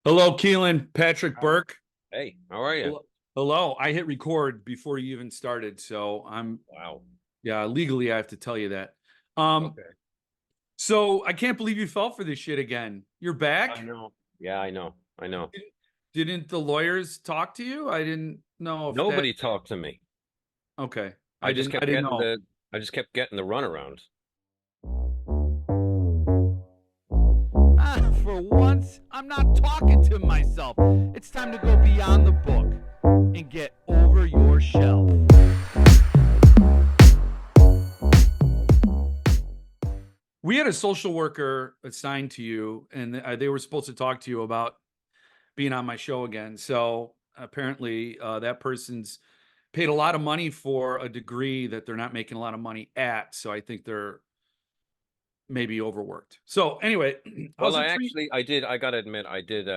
Hello, Kealan, Patrick How- Burke. Hey, how are you? Hello. Hello. I hit record before you even started, so Wow. yeah, legally I have to tell you that. Um, Okay. so I can't believe you fell for this shit again. You're I back? know. Yeah, I know. I know. Didn't the lawyers talk to you? I didn't know if that. Nobody talked to me. Okay. I just I kept didn't getting know. the runaround. For once, I'm not talking to myself. It's time to go beyond the book and get over your shelf. We had a social worker assigned to you, and they were supposed to talk to you about being on my show again. So apparently, that person's paid a lot of money for a degree that they're not making a lot of money at. So I think they're maybe overworked. So anyway, Well, how's it treat? I gotta admit, I did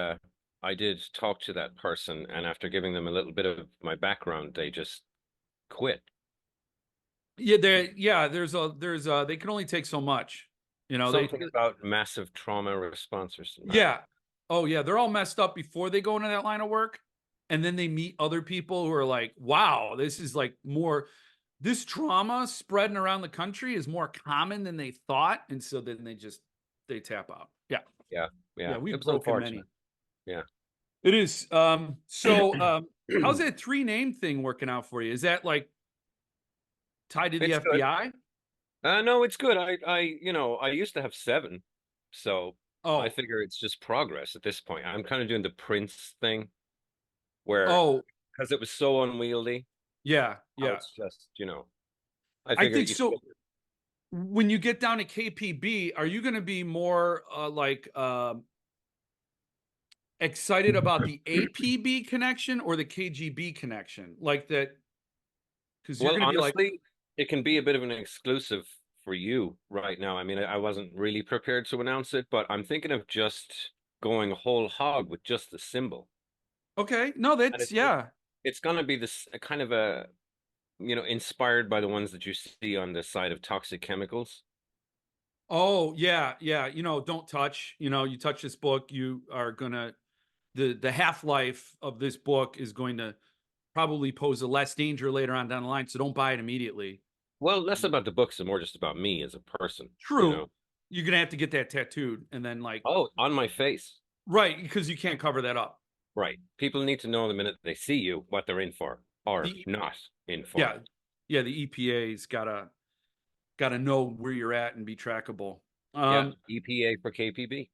talk to that person, and after giving them a little bit of my background, they just quit. Yeah, there's they can only take so much. You know, Something about massive trauma response or something. yeah. Oh yeah, they're all messed up before they go into that line of work. And then they meet other people who are like, wow, this is like more this trauma spreading around the country is more common than they thought. And so then they tap out. Yeah. Yeah, Yeah, yeah. It we've was broken unfortunate. many. Yeah. It is. How's that three name thing working out for you? Is that like tied to the It's good. FBI? No, it's good. I used to have seven, so I Oh, figure it's just progress at this point. I'm kind of doing the Prince thing where, oh, because it was so unwieldy, yeah, now yeah. it's just, I I figure think you, so. When you get down to KPB, are you going to be more excited about the APB connection or the KGB connection? Like that, because you're well, going to be like, honestly, it can be a bit of an exclusive for you right now. I mean, I wasn't really prepared to announce it, but I'm thinking of just going whole hog with just the symbol. okay, no, And that's, yeah. it's gonna be this kind of a, inspired by the ones that you see on the side of toxic chemicals. Oh, yeah, yeah. Don't touch. You touch this book, you are gonna the half-life of this book is going to probably pose a less danger later on down the line. So don't buy it immediately. Well, less about the books and more just about me as a person, you True. know. You're gonna have to get that tattooed and then like Oh, on my face. right, because you can't cover that up. Right. People need to know the minute they see you what they're in for or The not in for. Yeah, yeah, the EPA's gotta know where you're at and be trackable. Yeah, Um, EPA for KPB.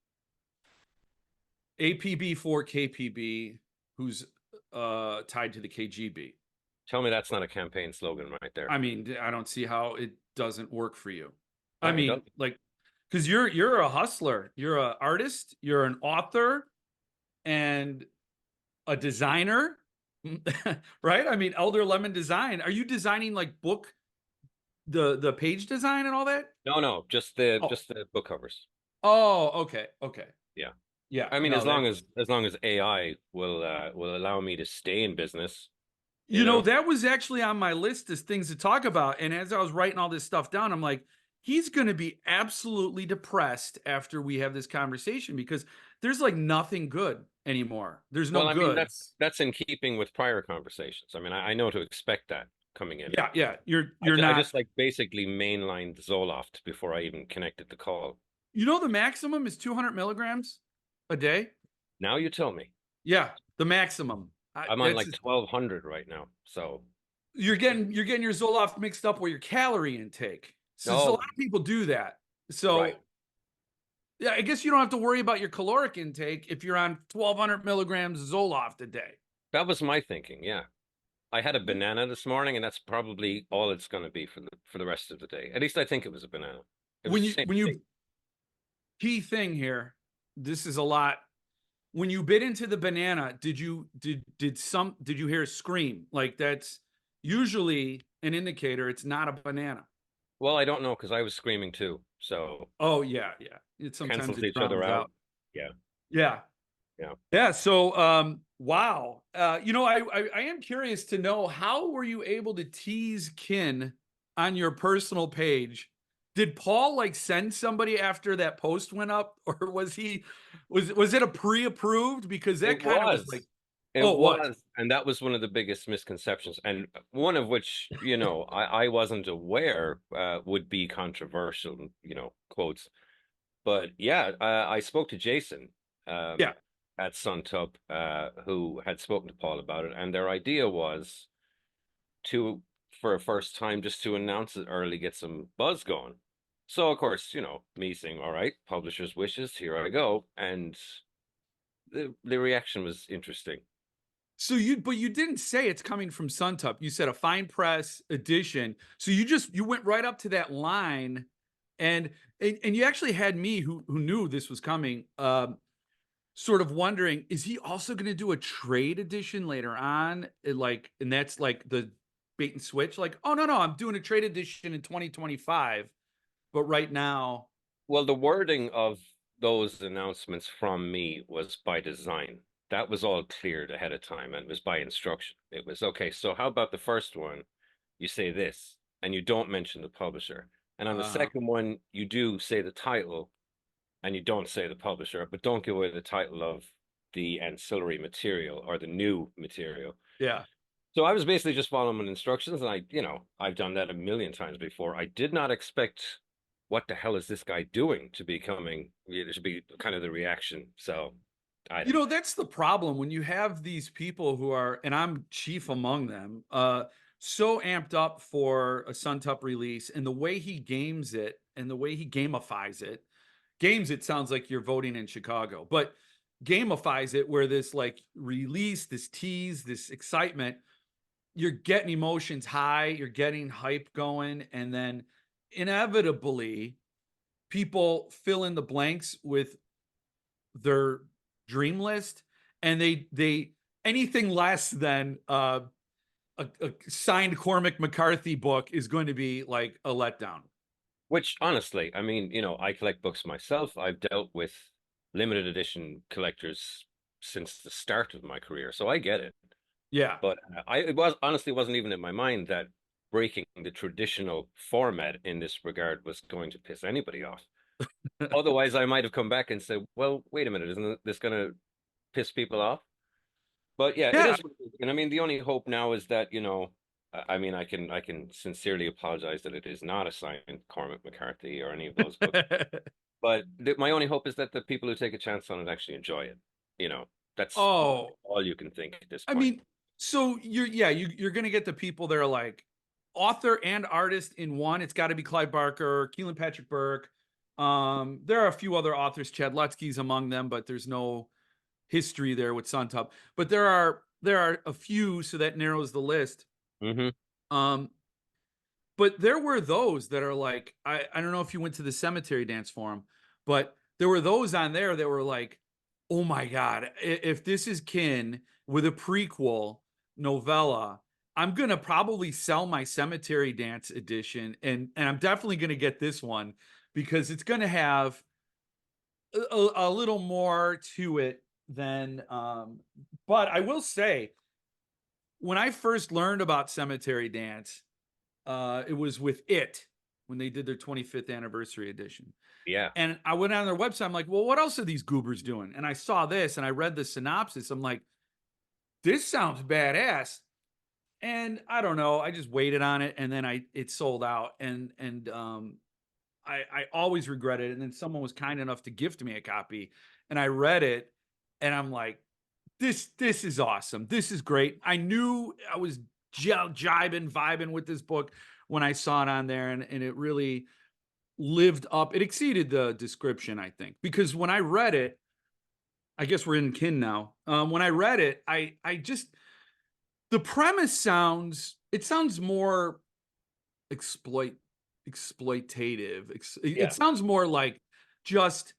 APB for KPB, who's tied to the KGB. Tell me that's not a campaign slogan right there. I mean, I don't see how it doesn't work for you. I No, it mean, doesn't. like, because you're a hustler, you're an artist, you're an author, and a designer, right? I mean, Elder Lemon Design. Are you designing like book the page design and all that? No, no, Oh, just the book covers. oh, okay, okay, Yeah. yeah. I mean, No, that as long as AI will allow me to stay in business, you know. that was actually on my list as things to talk about. And as I was writing all this stuff down, I'm like, he's going to be absolutely depressed after we have this conversation because there's like nothing good anymore. There's no Well, I mean, good. that's in keeping with prior conversations. I mean, I know to expect that coming in. Yeah, yeah. You're I not. just like basically mainlined Zoloft before I even connected the call. The maximum is 200 milligrams a day. Now you tell me. Yeah, the maximum. I'm on like 1200 right now. So, You're getting your Zoloft mixed up with your calorie intake. So a lot oh, of people do that. right. So yeah, I guess you don't have to worry about your caloric intake if you're on 1,200 milligrams Zoloft a day. That was my thinking. Yeah. I had a banana this morning, and that's probably all it's going to be for the rest of the day. At least I think it was a banana. It was When the you same when shape. you key thing here, this is a lot. When you bit into the banana, did you hear a scream? Like that's usually an indicator it's not a banana. Well, I don't know because I was screaming too. So Oh yeah, yeah. Sometimes cancels it each other drowns out. out. Yeah. Yeah. Yeah. Yeah. So, wow. I am curious to know how were you able to tease kin on your personal page? did Paul like send somebody after that post went up, or was it a pre-approved? Because that It kind of was like, was. It oh, it was. was, and that was one of the biggest misconceptions, and one of which, I wasn't aware would be controversial, quotes. But yeah, I spoke to Jason Yeah. at Suntup, who had spoken to Paul about it, and their idea was to, for a first time, just to announce it early, get some buzz going. So of course, me saying, "All right, publisher's wishes, here I go," and the reaction was interesting. But you didn't say it's coming from Suntup. You said a fine press edition. So you went right up to that line, and and you actually had me who knew this was coming, sort of wondering, is he also going to do a trade edition later on? And that's like the bait and switch. Like, oh no, I'm doing a trade edition in 2025, but right now, Well, the wording of those announcements from me was by design. That was all cleared ahead of time and it was by instruction. It was okay, so how about the first one? You say this and you don't mention the publisher. And on the uh, second one, you do say the title and you don't say the publisher, but don't give away the title of the ancillary material or the new material. yeah. So I was basically just following my instructions, and I've done that a million times before. I did not expect what the hell is this guy doing to be coming, to be kind of the reaction. So I don't know. That's the problem when you have these people who are, and I'm chief among them, so amped up for a Suntup release, and the way he games it and the way he gamifies it. Games, it sounds like you're voting in Chicago, but gamifies it where this like release, this tease, this excitement, you're getting emotions high, you're getting hype going, and then inevitably people fill in the blanks with their dream list, and they anything less than a signed Cormac McCarthy book is going to be like a letdown. Which honestly, I mean, I collect books myself. I've dealt with limited edition collectors since the start of my career, so I get it. Yeah. But it was honestly wasn't even in my mind that breaking the traditional format in this regard was going to piss anybody off. Otherwise, I might have come back and said, "Well, wait a minute, isn't this going to piss people off?" But yeah, it Yeah. is. And I mean, the only hope now is that I mean, I can sincerely apologize that it is not a signed Cormac McCarthy or any of those books. But my only hope is that the people who take a chance on it actually enjoy it. You know, that's Oh, all you can think at this I point. mean, so you're gonna get the people that are like author and artist in one. It's got to be Clive Barker, Keelan Patrick Burke. There are a few other authors. Chad Lutzke's among them, but there's no history there with Suntup. But there are a few, so that narrows the list. Hmm. Um, but there were those that are like, I don't know if you went to the cemetery dance forum, but there were those on there that were like, oh my God, if this is kin with a prequel novella, I'm gonna probably sell my cemetery dance edition, and I'm definitely gonna get this one because it's gonna have a little more to it than but I will say, when I first learned about cemetery dance, it was with it when they did their 25th anniversary edition. Yeah, And I went on their website. I'm like, well, what else are these goobers doing? And I saw this and I read the synopsis. I'm like, this sounds badass. And I don't know. I just waited on it, and then it sold out. And I always regret it. And then someone was kind enough to gift me a copy, and I read it, and I'm like, this is awesome. This is great. I knew I was jibing, vibing with this book when I saw it on there, and it really lived up. It exceeded the description, I think, because when I read it, I guess we're in kin now. When I read it, I just the premise sounds more exploit exploitative. It yeah, sounds more like just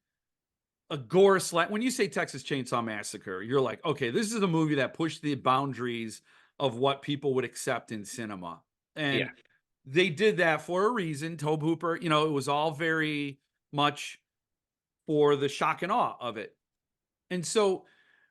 a gore slat. When you say Texas Chainsaw Massacre, you're like, okay, this is a movie that pushed the boundaries of what people would accept in cinema. yeah. And they did that for a reason. Tobe Hooper, it was all very much for the shock and awe of it. And so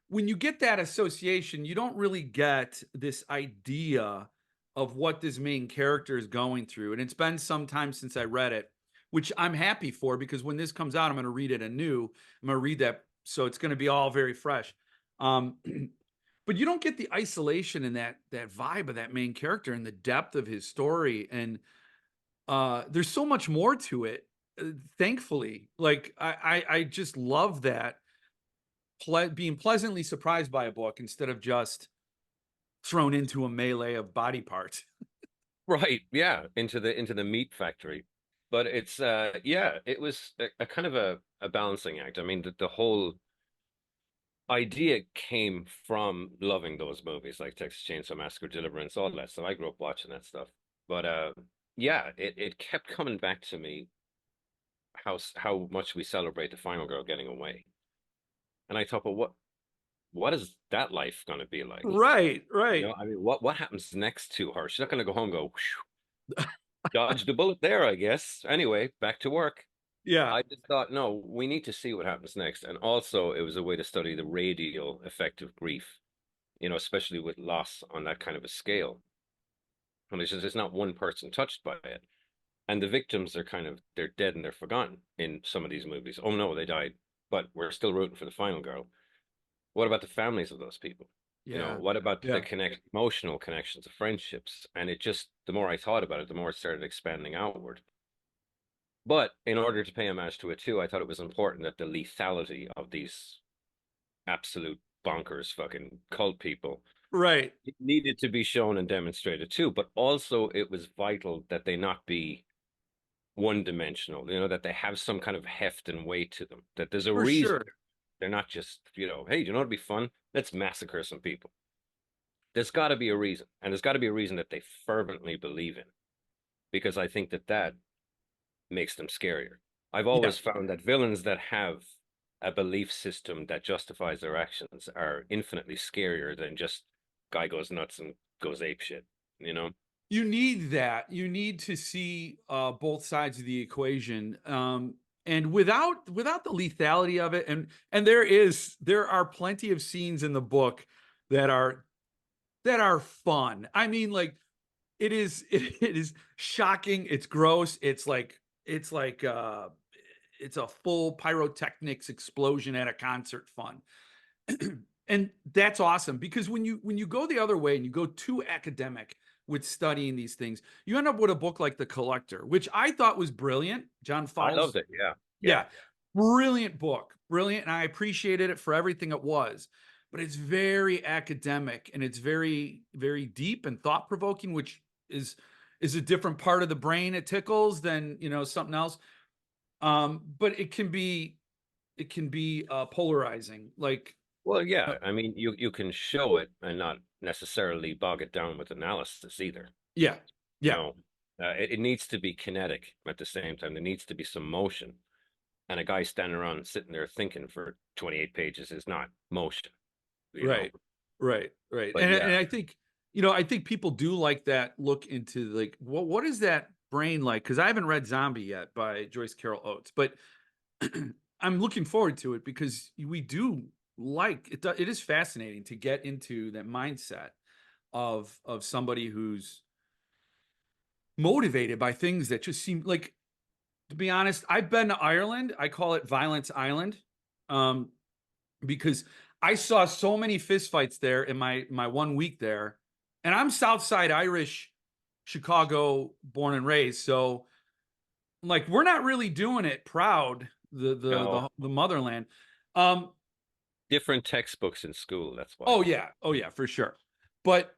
when you get that association, you don't really get this idea of what this main character is going through. And it's been some time since I read it, which I'm happy for because when this comes out, I'm going to read it anew. I'm going to read that, so it's going to be all very fresh. Um, but you don't get the isolation and that vibe of that main character and the depth of his story, and there's so much more to it. Thankfully, like I just love that being pleasantly surprised by a book instead of just thrown into a melee of body parts. Right, yeah, into the meat factory. But it's yeah, it was a kind of a balancing act. I mean, the whole idea came from loving those movies like Texas Chainsaw Massacre, Deliverance, all that stuff. I grew up watching that stuff. But yeah, it kept coming back to me how much we celebrate the final girl getting away. And I thought, well, what is that life going to be like? Right, You right. know, I mean, what happens next to her? She's not going to go home and go, dodged a bullet there, I guess. Anyway, back to work. Yeah, I just thought, no, we need to see what happens next. And also, it was a way to study the radial effect of grief, you know, especially with loss on that kind of a scale. And it's just, there's not one person touched by it. And the victims are kind of, they're dead and they're forgotten in some of these movies. Oh no, they died, but we're still rooting for the final girl. What about the families of those people? You know, yeah, what about the yeah. emotional connections of friendships? And it just, the more I thought about it, the more it started expanding outward. But in order to pay homage to it too, I thought it was important that the lethality of these absolute bonkers fucking cult people Right. it needed to be shown and demonstrated too. But also, it was vital that they not be one dimensional, you know, that they have some kind of heft and weight to them, that there's a For reason. sure. They're not just, you know, hey, do you know what'd be fun? Let's massacre some people. There's got to be a reason. And there's got to be a reason that they fervently believe in, because I think that that makes them scarier. I've Yeah. always found that villains that have a belief system that justifies their actions are infinitely scarier than just guy goes nuts and goes ape shit, you know? You need that. You need to see both sides of the equation. And without the lethality of it, and there are plenty of scenes in the book that are fun. I mean, like it is it is shocking. It's gross. It's like it's a full pyrotechnics explosion at a concert fun. And that's awesome because when you go the other way and you go too academic with studying these things, you end up with a book like The Collector, which I thought was brilliant. John I Fowles, loved it. Yeah. Yeah. yeah, brilliant book, brilliant, and I appreciated it for everything it was. But it's very academic and it's very very deep and thought provoking, which is a different part of the brain it tickles than something else. But it can be polarizing, like Well, uh, yeah. I mean, you can show it and not necessarily bog it down with analysis either. yeah, You yeah, know, it needs to be kinetic at the same time. There needs to be some motion. And a guy standing around sitting there thinking for 28 pages is not motion, you know? right, right. But And yeah, I think people do like that look into like what is that brain like? Because I haven't read Zombie yet by Joyce Carol Oates, but I'm looking forward to it because we do like it. It is fascinating to get into that mindset of somebody who's motivated by things that just seem like, to be honest, I've been to Ireland. I call it Violence Island, um, because I saw so many fistfights there in my 1 week there, and I'm Southside Irish, Chicago born and raised. So like we're not really doing it proud, no, the motherland. Um, different textbooks in school. That's why. oh yeah, for sure. But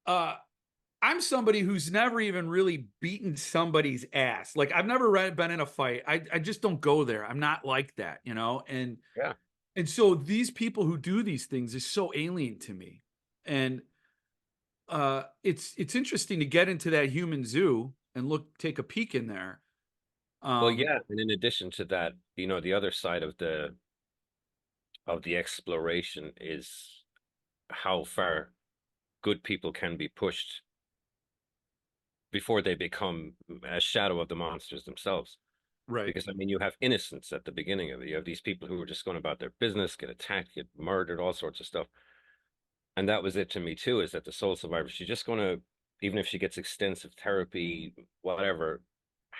uh I'm somebody who's never even really beaten somebody's ass. Like I've never been in a fight. I just don't go there. I'm not like that, And Yeah. so these people who do these things is so alien to me. And it's interesting to get into that human zoo and take a peek in there. Well, Um, yeah. And in addition to that, you know, the other side of the exploration is how far good people can be pushed before they become a shadow of the monsters themselves. right. Because I mean, you have innocence at the beginning of it. You have these people who are just going about their business, get attacked, get murdered, all sorts of stuff. And that was it to me too, is that the sole survivor, she's just going to, even if she gets extensive therapy, whatever,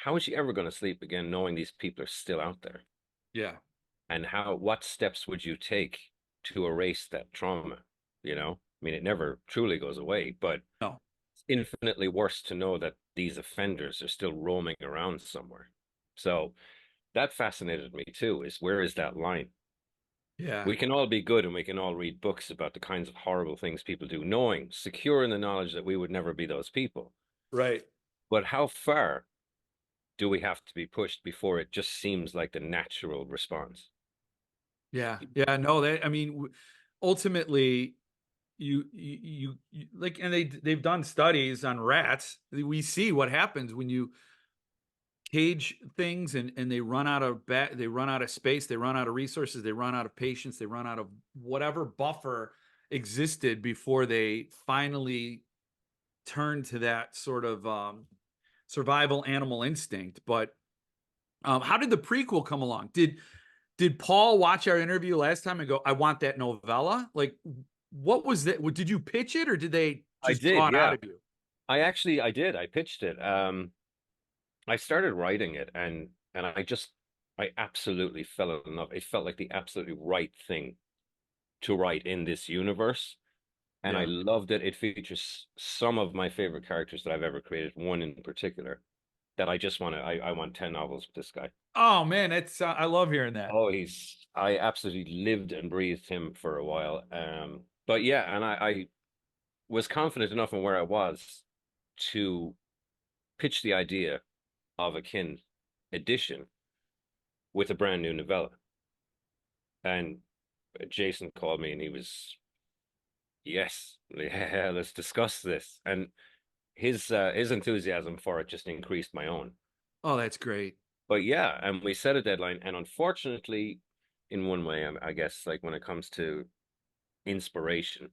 how is she ever going to sleep again knowing these people are still out there? Yeah. And what steps would you take to erase that trauma? You know, I mean, it never truly goes away, but No. it's infinitely worse to know that these offenders are still roaming around somewhere. So that fascinated me too, is where is that line? Yeah. We can all be good and we can all read books about the kinds of horrible things people do, knowing, secure in the knowledge that we would never be those people. Right. But how far do we have to be pushed before it just seems like the natural response? Yeah. Yeah. No, I mean, ultimately, like, and they've done studies on rats. We see what happens when you cage things and they run out of they run out of space, they run out of resources, they run out of patience, they run out of whatever buffer existed before they finally turn to that sort of survival animal instinct. But how did the prequel come along? Did Paul watch our interview last time and go, I want that novella? Like, what was that? Did you pitch it or did they I just did, draw it out yeah. of you? I did. I pitched it. I started writing it and I absolutely fell in love. It felt like the absolutely right thing to write in this universe. And I Yeah. loved it. It features some of my favorite characters that I've ever created, one in particular that I just want to I want 10 novels with this guy. Oh man, it's I love hearing that. Oh, I absolutely lived and breathed him for a while. But yeah, and I was confident enough in where I was to pitch the idea of a kin edition with a brand new novella. And Jason called me and he was, yes, yeah, let's discuss this. And his enthusiasm for it just increased my own. Oh, that's great. But yeah, and we set a deadline, and unfortunately, in one way, I guess, like when it comes to inspiration,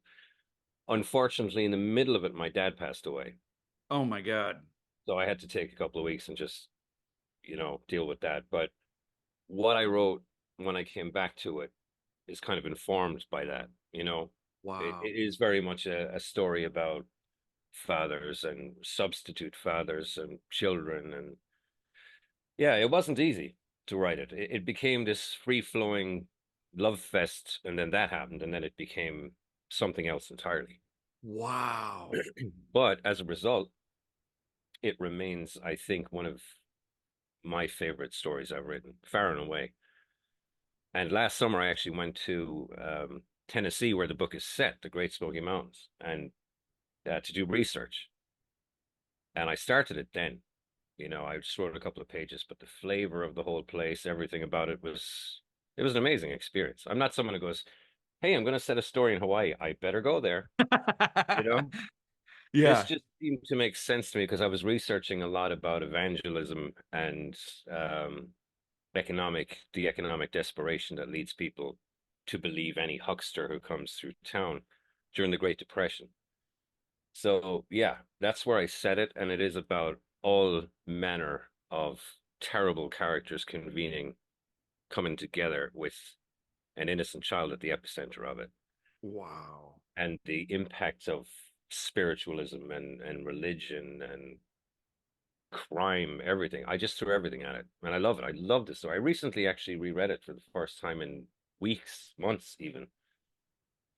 unfortunately, in the middle of it, my dad passed away, Oh my God. so I had to take a couple of weeks and just, deal with that. But what I wrote when I came back to it is kind of informed by that. It Wow. is very much a story about fathers and substitute fathers and children. And yeah, it wasn't easy to write it. It became this free flowing love fest. And then that happened. And then it became something else entirely. Wow. But as a result, it remains, I think, one of my favorite stories I've written, far and away. And last summer, I actually went to Tennessee, where the book is set, the Great Smoky Mountains, and to do research. And I started it then. I just wrote a couple of pages, but the flavor of the whole place, everything about it was an amazing experience. I'm not someone who goes, "Hey, I'm going to set a story in Hawaii. I better go there." You know, this Yeah. just seemed to make sense to me because I was researching a lot about evangelism and um, the economic desperation that leads people to believe any huckster who comes through town during the Great Depression. So yeah, that's where I set it, and it is about all manner of terrible characters convening, coming together with an innocent child at the epicenter of it, Wow. and the impacts of spiritualism and religion and crime, everything. I just threw everything at it, and I love it. I love this story. I recently actually reread it for the first time in weeks, months, even,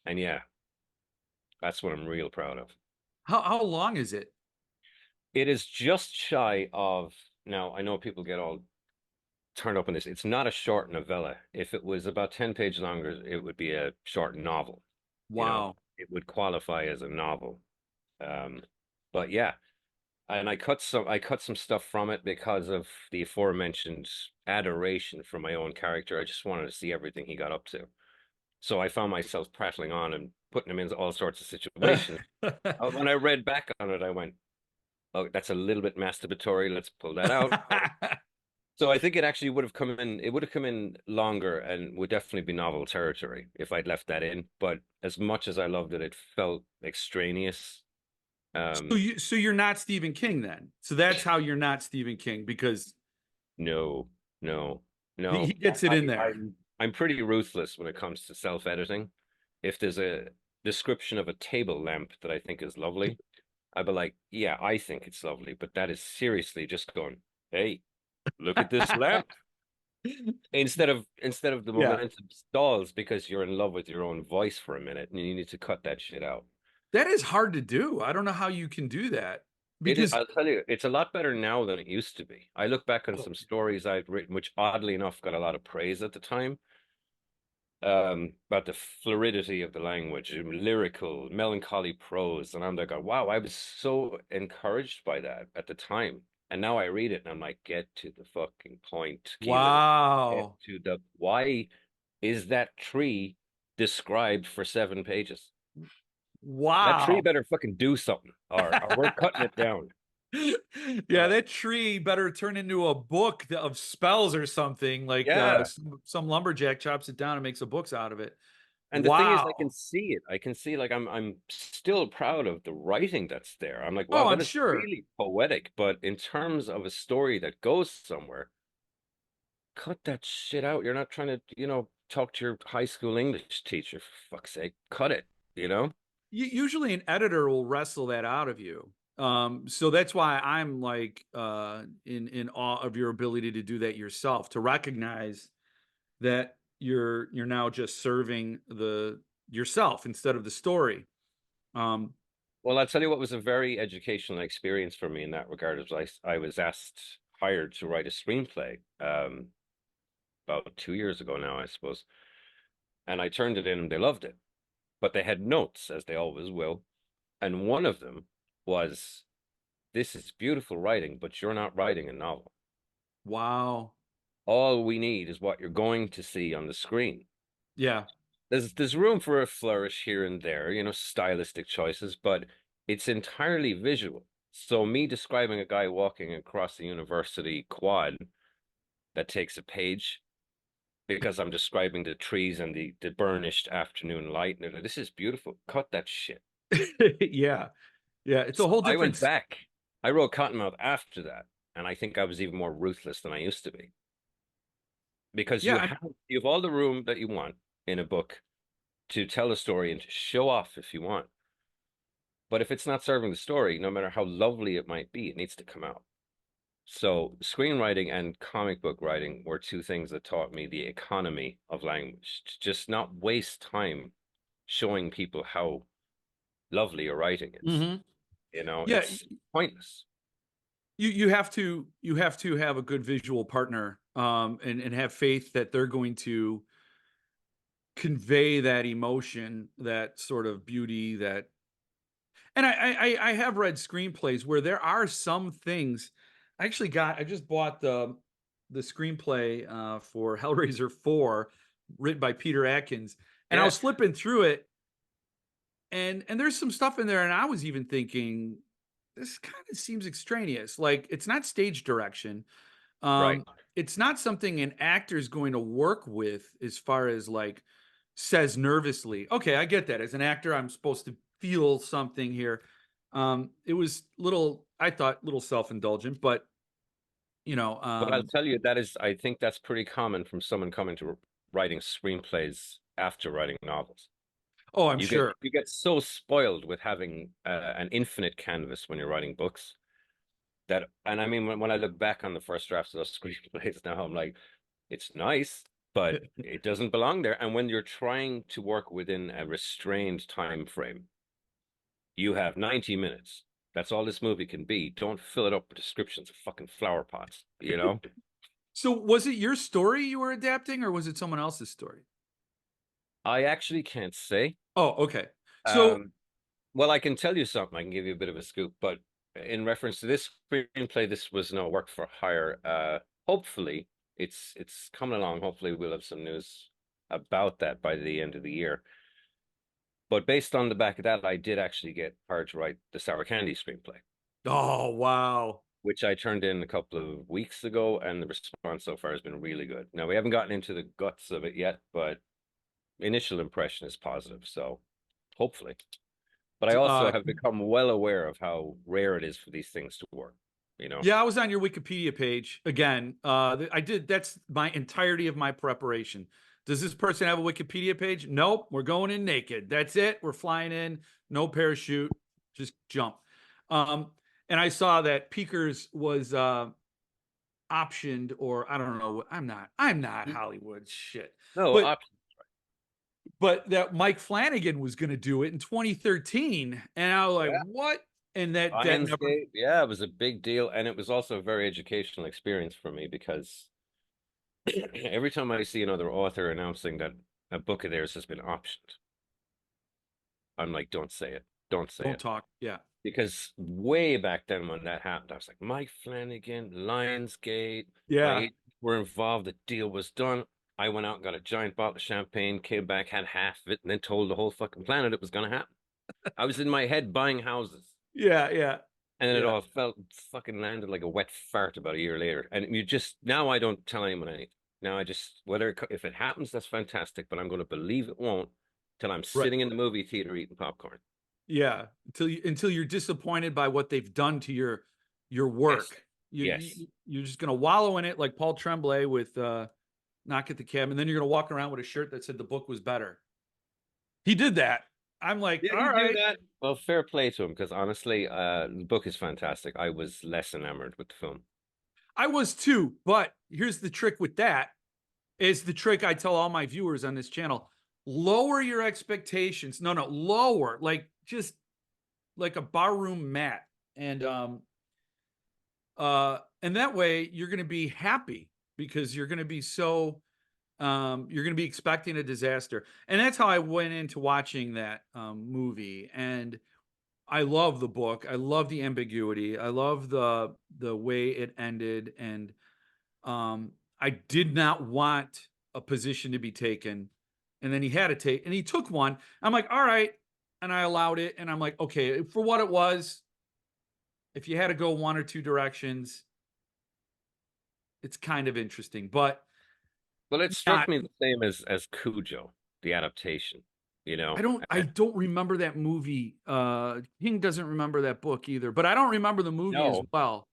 and yeah, that's what I'm real proud of. How long is it? It is just shy of. Now, I know people get all turned up on this. It's not a short novella. If it was about 10 pages longer, it would be a short novel. Wow. It would qualify as a novel. Um, but yeah, and I cut some stuff from it because of the aforementioned adoration for my own character. I just wanted to see everything he got up to. So I found myself prattling on and putting him in all sorts of situations. When I read back on it, I went, "Oh, that's a little bit masturbatory. Let's pull that out." So I think it actually would have come in. It would have come in longer and would definitely be novel territory if I'd left that in. But as much as I loved it, it felt extraneous. So Um, you're not Stephen King then. So that's how you're not Stephen King because no, no, he no. gets it in there. I'm pretty ruthless when it comes to self-editing. If there's a description of a table lamp that I think is lovely, I'd be like, yeah, I think it's lovely, but that is seriously just going. Hey, look at this lamp. Instead of the Yeah, momentum stalls because you're in love with your own voice for a minute and you need to cut that shit out. that is hard to do. I don't know how you can do that It is, because I'll tell you, it's a lot better now than it used to be. I look back on oh, some stories I'd written, which oddly enough got a lot of praise at the time, about the fluidity of the language, lyrical, melancholy prose. And I'm like, wow, I was so encouraged by that at the time. And now I read it and I'm like, get to the fucking point, Keelan. Get wow, to the why is that tree described for 7 pages? That tree wow. better fucking do something, or we're cutting it down. Yeah, Uh, that tree better turn into a book of spells or something. Like yeah. some lumberjack chops it down and makes a books out of it. And the thing is, I can Wow. see it. I can see like I'm still proud of the writing that's there. I'm like, wow, Oh, that I'm is sure. really poetic. But in terms of a story that goes somewhere, cut that shit out. You're not trying to, talk to your high school English teacher, for fuck's sake. Cut it, you know? Usually an editor will wrestle that out of you. So that's why I'm like in awe of your ability to do that yourself, to recognize that you're now just serving the yourself instead of the story. Um, Well, I'll tell you what was a very educational experience for me in that regard is I was hired to write a screenplay about 2 years ago now, I suppose. And I turned it in and they loved it. But they had notes, as they always will. And one of them was, this is beautiful writing, but you're not writing a novel. wow. All we need is what you're going to see on the screen. Yeah. There's room for a flourish here and there, stylistic choices, but it's entirely visual. So me describing a guy walking across the university quad that takes a page because I'm describing the trees and the burnished afternoon light. And they're like, this is beautiful. Cut that shit. Yeah. Yeah. It's a So whole I different went back. I wrote Cottonmouth after that, and I think I was even more ruthless than I used to be because yeah. you have all the room that you want in a book to tell a story and to show off if you want. But if it's not serving the story, no matter how lovely it might be, it needs to come out. So screenwriting and comic book writing were two things that taught me the economy of language. To just not waste time showing people how lovely your writing is. Hmm. Yeah. It's pointless. You have to have a good visual partner, and have faith that they're going to convey that emotion, that sort of beauty, that. And I have read screenplays where there are some things. I just bought the screenplay for Hellraiser 4, written by Peter Atkins, and I Yeah, was flipping through it, and there's some stuff in there, and I was even thinking, this kind of seems extraneous. Like, it's not stage direction. right. Um, it's not something an actor is going to work with, as far as like says nervously. Okay, I get that. As an actor, I'm supposed to feel something here. It was little, I thought, little self-indulgent, but you know, But I'll um, tell you, I think that's pretty common from someone coming to writing screenplays after writing novels. oh, I'm You get sure. you get so spoiled with having an infinite canvas when you're writing books that, and I mean, when I look back on the first drafts of those screenplays now, I'm like, it's nice, but it doesn't belong there. And when you're trying to work within a restrained time frame, you have 90 minutes. That's all this movie can be. Don't fill it up with descriptions of fucking flower pots, you know? So, was it your story you were adapting, or was it someone else's story? I actually can't say. Oh, okay. So, Um, well, I can tell you something. I can give you a bit of a scoop, but in reference to this screenplay, this was no work for hire. Hopefully, it's coming along. Hopefully, we'll have some news about that by the end of the year. But based on the back of that, I did actually get hired to write the Sour Candy screenplay, oh wow. which I turned in a couple of weeks ago, and the response so far has been really good. Now, we haven't gotten into the guts of it yet, but initial impression is positive, so hopefully. But I also Uh, have become well aware of how rare it is for these things to work, you know? Yeah, I was on your Wikipedia page again. I did. That's my entirety of my preparation. Does this person have a Wikipedia page? Nope. We're going in naked. That's it. We're flying in. No parachute. Just jump. And I saw that Peakers was optioned, or I don't know. I'm not Hollywood shit. No, But that Mike Flanagan was going to do it in 2013, and I was like, yeah, what? And that never. Lionsgate, yeah, it was a big deal, and it was also a very educational experience for me because every time I see another author announcing that a book of theirs has been optioned, I'm like, don't say it, don't say Don't it. talk. Yeah, Because way back then when that happened, I was like, Mike Flanagan, Lionsgate, my yeah, agents were involved, the deal was done. I went out and got a giant bottle of champagne, came back, had half of it, and then told the whole fucking planet it was going to happen. I was in my head buying houses. yeah, yeah, And then it yeah. all felt fucking landed like a wet fart about a year later. And you just, now I don't tell anyone anything. Now I just, if it happens, that's fantastic, but I'm going to believe it won't till I'm Right. sitting in the movie theater eating popcorn. Yeah, until you're disappointed by what they've done to your Yes. work. Yes. You're just gonna wallow in it like Paul Tremblay with Knock at the Cabin, and then you're gonna walk around with a shirt that said the book was better. He did that. I'm like, Did all he do right. that? Well, fair play to him, because honestly, the book is fantastic. I was less enamored with the film. I was too, but here's the trick with that is the trick I tell all my viewers on this channel. Lower your expectations. No, no, lower, like just like a barroom mat. And that way you're going to be happy because you're going to be so you're going to be expecting a disaster. And that's how I went into watching that movie. And I love the book. I love the ambiguity. I love the way it ended. And I did not want a position to be taken. And then he had to take, and he took one. I'm like, all right. And I allowed it. And I'm like, okay, for what it was, if you had to go one or two directions, it's kind of interesting, but Well, it struck not. me the same as Cujo, the adaptation, you know? I don't remember that movie. King doesn't remember that book either, but I don't remember the movie as No, well.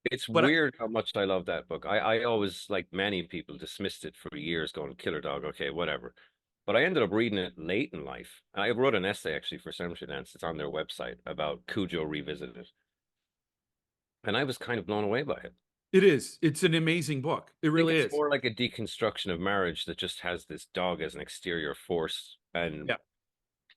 it's But weird how much I love that book. I always, like many people, dismissed it for years, going, Killer Dog, okay, whatever. But I ended up reading it late in life. I wrote an essay actually for Cemetery Dance. It's on their website about Cujo Revisited. And I was kind of blown away by it. it is. It's an amazing book. It I think really it's is. more like a deconstruction of marriage that just has this dog as an exterior force. And Yeah.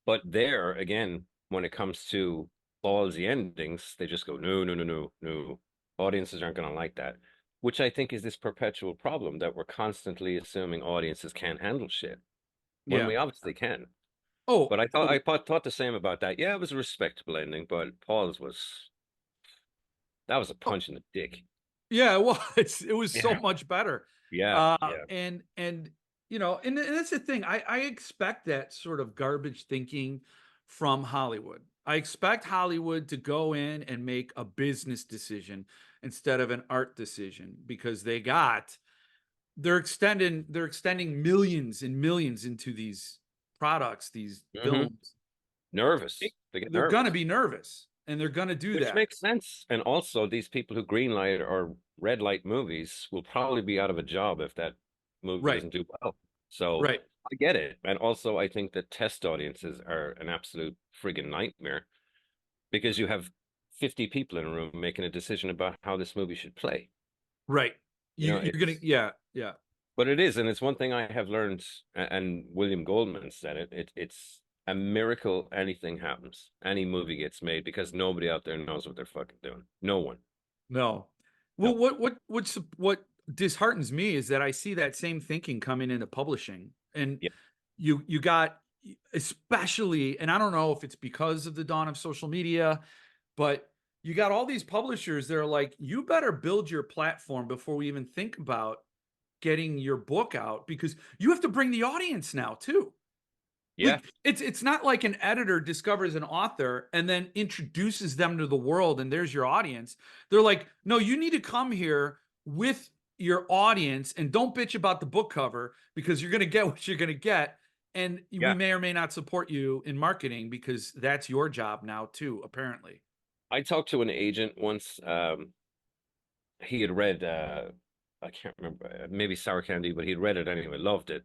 but there again, when it comes to ballsy endings, they just go, no, no, no, no, no. Audiences aren't going to like that, which I think is this perpetual problem that we're constantly assuming audiences can't handle shit when Yeah. we obviously can. Oh, But I thought oh, thought the same about that. Yeah, it was a respectable ending, but Paul's was that was a oh, punch in the dick. yeah. Well, it was so Yeah, much better. yeah, yeah. And and that's the thing. I expect that sort of garbage thinking from Hollywood. I expect Hollywood to go in and make a business decision instead of an art decision because they're extending millions and millions into these products, these Hmm. films. Nervous. They get They're gonna nervous. be nervous and they're gonna do Which that. makes sense. And also, these people who greenlight or red light movies will probably be out of a job if that movie Right, doesn't do well. So right, I get it. And also, I think that test audiences are an absolute friggin' nightmare because you have 50 people in a room making a decision about how this movie should play. right. You know, You're gonna, it's, yeah, yeah. but it is. And it's one thing I have learned, and William Goldman said it's a miracle anything happens. Any movie gets made because nobody out there knows what they're fucking doing. No one. No. Well, No. what disheartens me is that I see that same thinking coming into publishing, and Yeah. you got especially, and I don't know if it's because of the dawn of social media, but you got all these publishers that are like, you better build your platform before we even think about getting your book out because you have to bring the audience now too. Yeah. Like it's not like an editor discovers an author and then introduces them to the world and there's your audience. They're like, no, you need to come here with your audience and don't bitch about the book cover because you're going to get what you're going to get. And we Yeah. may or may not support you in marketing because that's your job now too, apparently. I talked to an agent once. He had read I can't remember, maybe Sour Candy, but he'd read it anyway, loved it.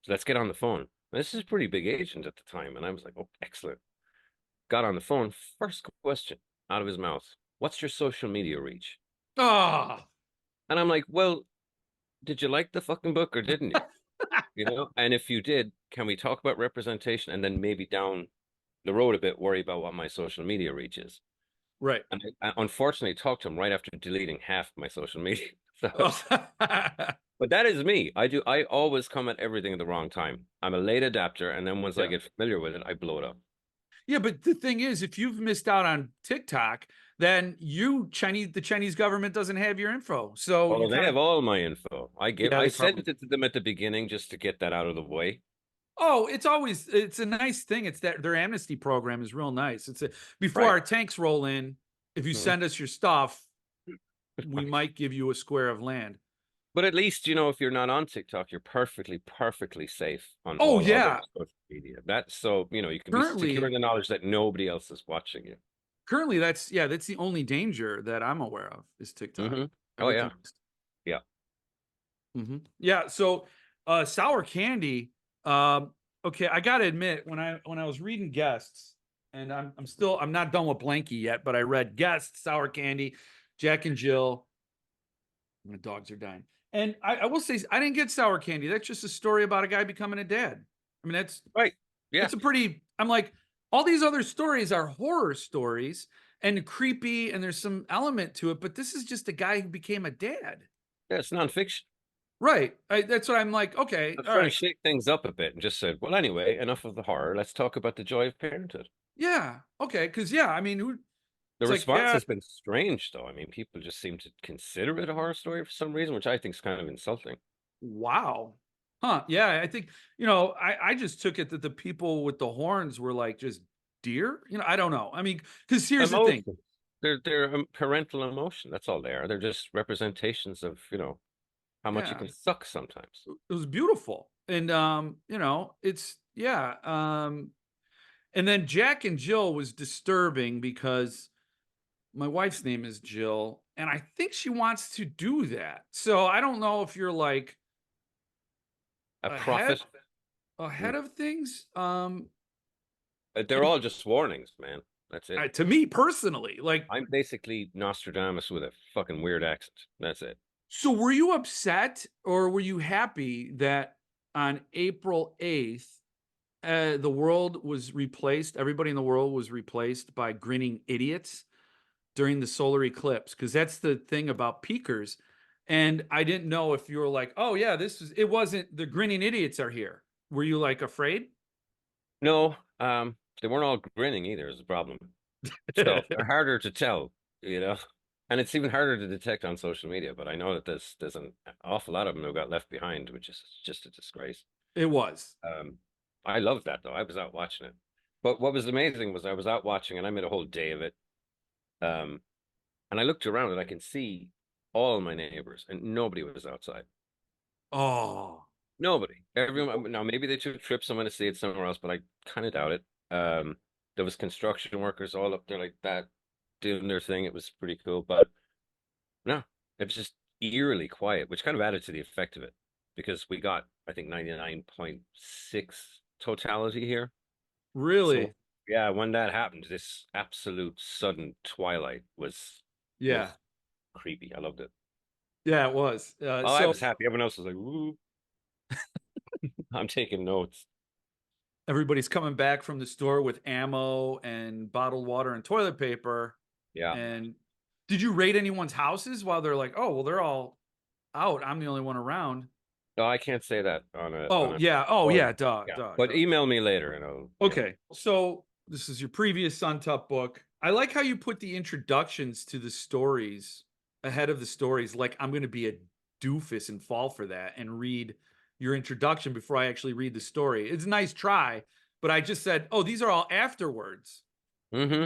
So let's get on the phone. This is a pretty big agent at the time, and I was like, oh, excellent. Got on the phone. First question out of his mouth: what's your social media reach? Ah, And I'm like, well, did you like the fucking book or didn't you? You know, and if you did, can we talk about representation and then maybe down the road a bit, worry about what my social media reach is? Right. And I unfortunately talked to him right after deleting half my social media. So, Oh. but that is me. I always come at everything at the wrong time. I'm a late adapter, and then once I Yeah. get familiar with it, I blow it up. Yeah, but the thing is, if you've missed out on TikTok, then the Chinese government doesn't have your info. So you Oh, they kind of, have all my info. yeah, I they sent probably. it to them at the beginning just to get that out of the way. Oh, it's a nice thing. It's that their amnesty program is real nice. Before Right. our tanks roll in, if you Mhm. send us your stuff, we might give you a square of land. But at least, you know, if you're not on TikTok, you're perfectly, perfectly safe on Oh all other yeah. social media. That's so, you know, you can be secure in Currently, the knowledge that nobody else is watching you. that's the only danger that I'm aware of is TikTok. Hmm. Oh, Everything. yeah. Yeah. Yeah. So, sour candy. Okay, I gotta admit, when I was reading guests, and I'm not done with Blanky yet, but I read guests, sour candy, Jack and Jill. My dogs are dying. And I will say I didn't get sour candy. That's just a story about a guy becoming a dad. I mean, Right. Yeah. that's a pretty. I'm like, all these other stories are horror stories and creepy, and there's some element to it, but this is just a guy who became a dad. Yeah. It's nonfiction. Right. That's what I'm like. Okay. I was All trying to right. shake things up a bit and just said, well, anyway, enough of the horror. Let's talk about the joy of parenthood. Yeah. Okay. Because yeah, I mean, The it's like response yeah. has been strange, though. I mean, people just seem to consider it a horror story for some reason, which I think is kind of insulting. Wow. Huh. Yeah. I think I just took it that the people with the horns were like just deer. I don't know. I mean, because here's the thing. Emotions. They're parental emotion. That's all they are. They're just representations of, you know, how much you Yeah. can suck sometimes. It was beautiful, and it's yeah. And then Jack and Jill was disturbing because my wife's name is Jill, and I think she wants to do that. So I don't know if you're like A ahead prophet. ahead Mm. of things. They're all just warnings, man. That's it. To me personally, like, I'm basically Nostradamus with a fucking weird accent. That's it. so were you upset or were you happy that on April 8th, the world was replaced, everybody in the world was replaced by grinning idiots during the solar eclipse? Because that's the thing about peakers. And I didn't know if you were like, oh, yeah, it wasn't the grinning idiots are here. Were you like afraid? No, they weren't all grinning either, is the problem. So they're harder to tell, you know, and it's even harder to detect on social media. But I know that there's an awful lot of them who got left behind, which is just a disgrace. It was. Um, I loved that though. I was out watching it. But what was amazing was I was out watching and I made a whole day of it. Um, and I looked around and I can see all my neighbors and nobody was outside. Oh, Nobody. Everyone. Now maybe they took trips. I'm going to see it somewhere else, but I kind of doubt it. There was construction workers all up there like that doing their thing. It was pretty cool, but no, it was just eerily quiet, which kind of added to the effect of it because we got, I think, 99.6 totality here. So really? yeah, when that happened, this absolute sudden twilight was Yeah. ugh, creepy. I loved it. Yeah, it was. Oh, I So was happy. Everyone else was like, "Ooh." I'm taking notes. everybody's coming back from the store with ammo and bottled water and toilet paper. Yeah. And did you raid anyone's houses while they're like, oh, well, they're all out. I'm the only one around. No, I can't say that on a Oh, on a yeah. Oh, recording. yeah. Duh, Yeah, duh, but duh. email me later and I'll, you know. Okay. So this is your previous Suntup book. I like how you put the introductions to the stories ahead of the stories. Like I'm going to be a doofus and fall for that and read your introduction before I actually read the story. It's a nice try, but I just said, oh, these are all afterwards. Hmm.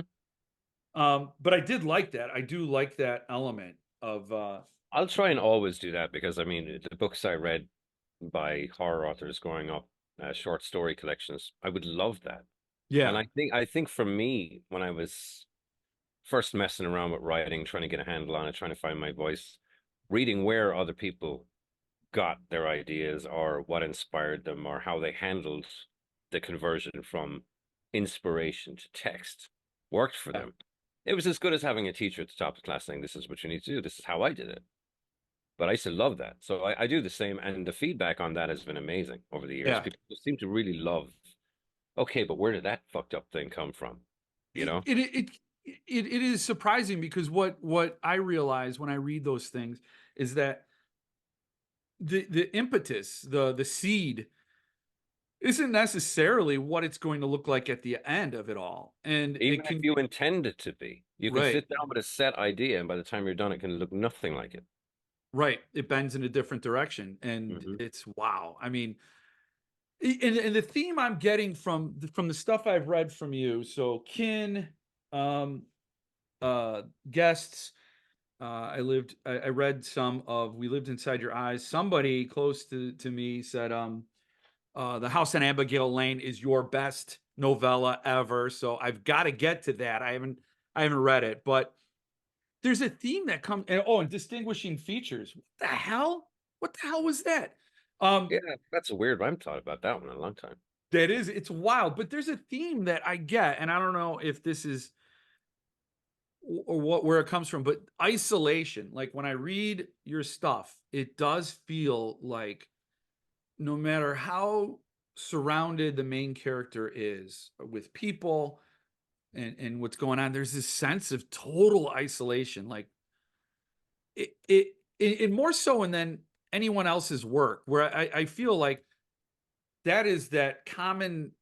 But I did like that. I do like that element of I'll try and always do that because I mean the books I read by horror authors growing up, short story collections, I would love that. And yeah. I think for me, when I was first messing around with writing, trying to get a handle on it, trying to find my voice, reading where other people got their ideas or what inspired them or how they handled the conversion from inspiration to text worked for them. It was as good as having a teacher at the top of the class saying, this is what you need to do. This is how I did it. But I used to love that. So I do the same, and the feedback on that has been amazing over the years. Yeah. People seem to really love, okay, but where did that fucked up thing come from? You It know? it it it is surprising because what I realize when I read those things is that the impetus, the seed isn't necessarily what it's going to look like at the end of it all. And it Even if can you intend it to be, you can right, sit down with a set idea, and by the time you're done, it can look nothing like it. right. It bends in a different direction. And Hmm. it's wow. I mean, and the theme I'm getting from the stuff I've read from you, so kin, um, guests, I read some of We Lived Inside Your Eyes. Somebody close to me said, The House on Abigail Lane is your best novella ever. So I've got to get to that. I haven't read it, but there's a theme that comes and distinguishing features. What the hell was that? Um, Yeah, that's a weird one. I haven't thought about that one in a long time. that is, it's wild, but there's a theme that I get, and I don't know if this is or what where it comes from, but isolation. Like when I read your stuff, it does feel like no matter how surrounded the main character is with people and what's going on, there's this sense of total isolation. Like it more so than anyone else's work, where I feel like that is that common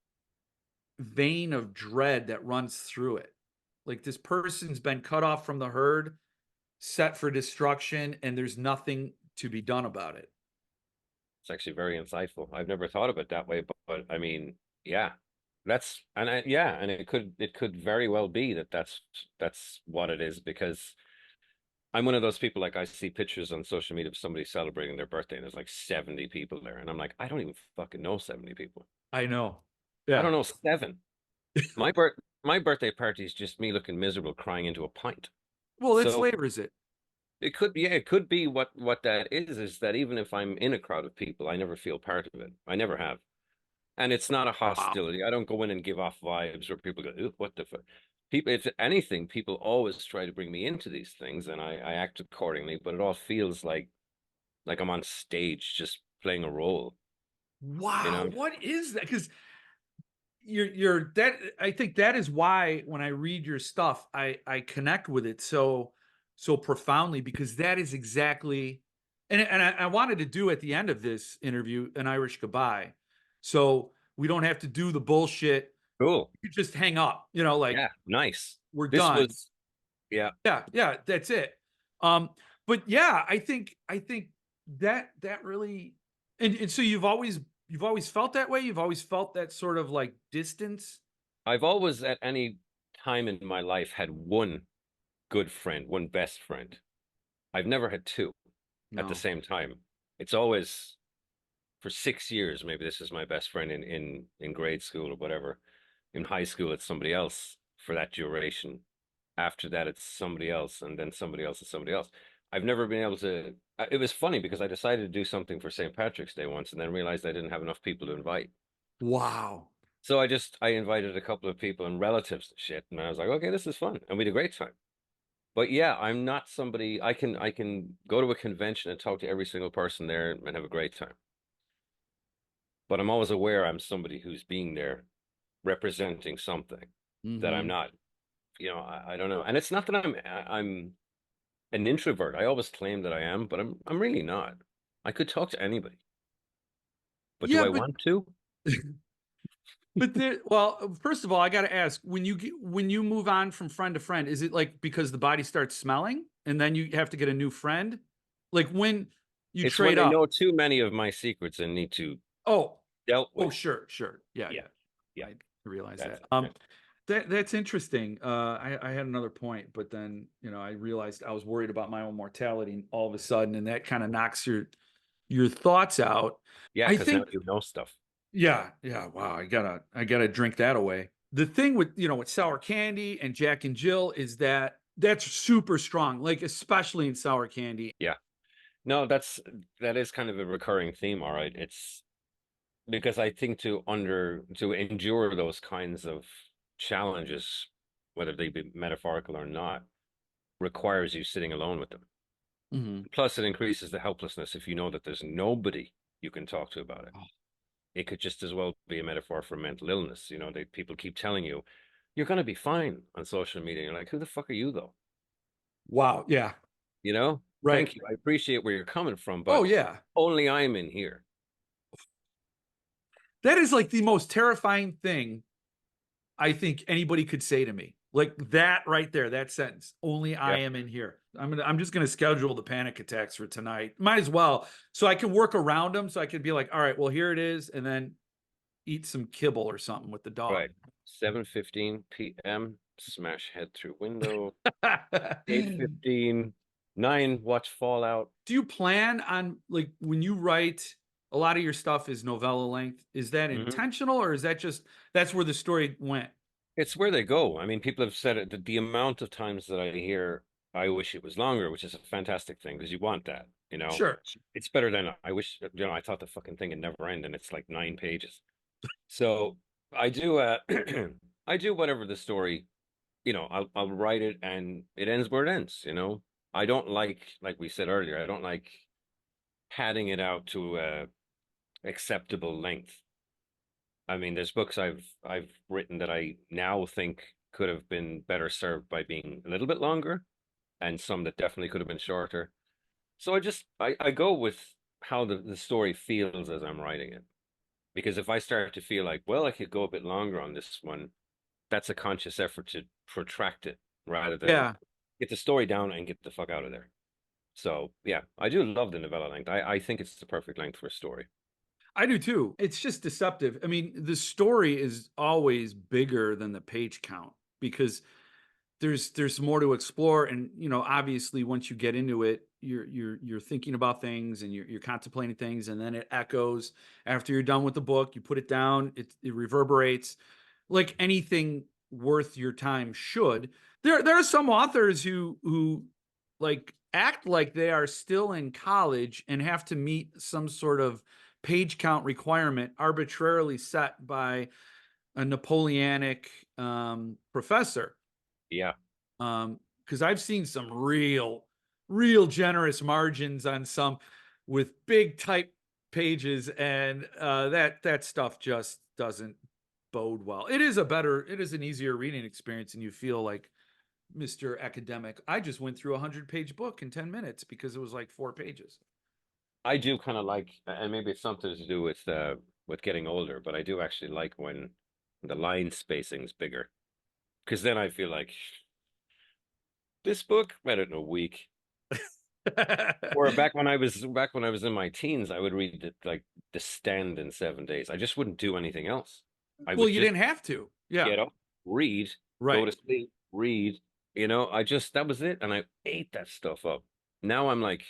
vein of dread that runs through it. Like this person's been cut off from the herd, set for destruction, and there's nothing to be done about it. It's actually very insightful. I've never thought of it that way, but I mean, yeah, yeah, and it could very well be that that's what it is because I'm one of those people like I see pictures on social media of somebody celebrating their birthday and there's like 70 people there, and I'm like, I don't even fucking know 70 people. I know. I Yeah. don't know seven. My birthday party is just me looking miserable, crying into a pint. Well, it So flavors it. it could be, yeah, it could be what that is that even if I'm in a crowd of people, I never feel part of it. I never have. And it's not a Wow. hostility. I don't go in and give off vibes where people go, "Ooh, what the fuck?" People, if anything, people always try to bring me into these things, and I act accordingly. But it all feels like I'm on stage just playing a role, you Wow. know? What is that? Because you're that I think that is why when I read your stuff, I connect with it so profoundly because that is exactly and I wanted to do at the end of this interview an Irish goodbye. So we don't have to do the bullshit. Cool. You just hang up, like Yeah, nice. we're This done. was, yeah. Yeah, yeah, that's it. Um, but yeah, I think that really and so you've always felt that way. You've always felt that sort of like distance. I've always, at any time in my life, had one good friend, one best friend. I've never had two at the No. same time. It's always for 6 years, maybe this is my best friend in grade school or whatever. In high school, it's somebody else for that duration. After that, it's somebody else, and then somebody else is somebody else. I've never been able to. It was funny because I decided to do something for St. Patrick's Day once, and then realized I didn't have enough people to invite. Wow. So I invited a couple of people and relatives and shit, and I was like, okay, this is fun, and we had a great time. But yeah, I'm not somebody I can go to a convention and talk to every single person there and have a great time. But I'm always aware I'm somebody who's being there representing something that I'm Mhm. not. I don't know. And it's not that I'm an introvert. I always claim that I am, but I'm really not. I could talk to anybody. But do Yeah, I but want to? first of all, I got to ask when you move on from friend to friend, is it like because the body starts smelling and then you have to get a new friend? Like when you It's when trade they up. know too many of my secrets and need to Oh, dealt oh, with. sure, sure. Yeah, Yeah, yeah. yeah. I realize That's that. it. Yeah. That's interesting. I had another point, but then I realized I was worried about my own mortality all of a sudden, and that kind of knocks your thoughts out. Yeah, I because now think, you know stuff. yeah, yeah. Wow, I gotta drink that away. The thing with sour candy and Jack and Jill is that that's super strong, like especially in sour candy. Yeah. No, that is kind of a recurring theme, all right. It's because I think to endure those kinds of challenges, whether they be metaphorical or not, requires you sitting alone with them. Mhm. Plus, it increases the helplessness if you know that there's nobody you can talk to about it. Oh, It could just as well be a metaphor for mental illness. You know, people keep telling you, you're going to be fine on social media. You're like, who the fuck are you, though? wow. Yeah. You know, Right. thank you. I appreciate where you're coming from, Oh, but yeah. only I'm in here. That is like the most terrifying thing I think anybody could say to me. Like that right there, that sentence. Only I Yeah, am in here. I'm just gonna schedule the panic attacks for tonight. Might as well. So I can work around them. So I could be like, all right, well, here it is, and then eat some kibble or something with the dog. right. 7:15 p.m. Smash head through window. 8:15. 9. Watch Fallout. Do you plan on like when you write a lot of your stuff is novella length? Is that Mhm. intentional or is that just that's where the story went? It's where they go. I mean, people have said it, that the amount of times that I hear, I wish it was longer, which is a fantastic thing because you want that, you know? Sure. It's better than I wish, I thought the fucking thing would never end and it's like 9 pages. So I do, I do whatever the story, I'll write it and it ends where it ends, you know? I don't like we said earlier, I don't like padding it out to acceptable length. I mean, there's books I've written that I now think could have been better served by being a little bit longer, and some that definitely could have been shorter. So I go with how the story feels as I'm writing it. Because if I start to feel like, well, I could go a bit longer on this one, that's a conscious effort to protract it rather than Yeah. get the story down and get the fuck out of there. So yeah, I do love the novella length. I think it's the perfect length for a story. I do too. It's just deceptive. I mean, the story is always bigger than the page count because there's more to explore and obviously once you get into it you're thinking about things and you're contemplating things and then it echoes after you're done with the book you put it down it reverberates like anything worth your time should. There are some authors who like act like they are still in college and have to meet some sort of page count requirement arbitrarily set by a Napoleonic professor. Yeah. Because I've seen some real generous margins on some with big type pages, and that stuff just doesn't bode well. It is an easier reading experience, and you feel like Mr. Academic. I just went through a 100-page book in 10 minutes because it was like 4 pages. I do kind of like, and maybe it's something to do with getting older, but I do actually like when the line spacing's bigger, because then I feel like this book read it in a week. Or back when I was in my teens, I would read it like The Stand in 7 days. I just wouldn't do anything else. I Well, would you just didn't have to. Yeah, get up, read, go right. to sleep, read. I just that was it, and I ate that stuff up. Now I'm like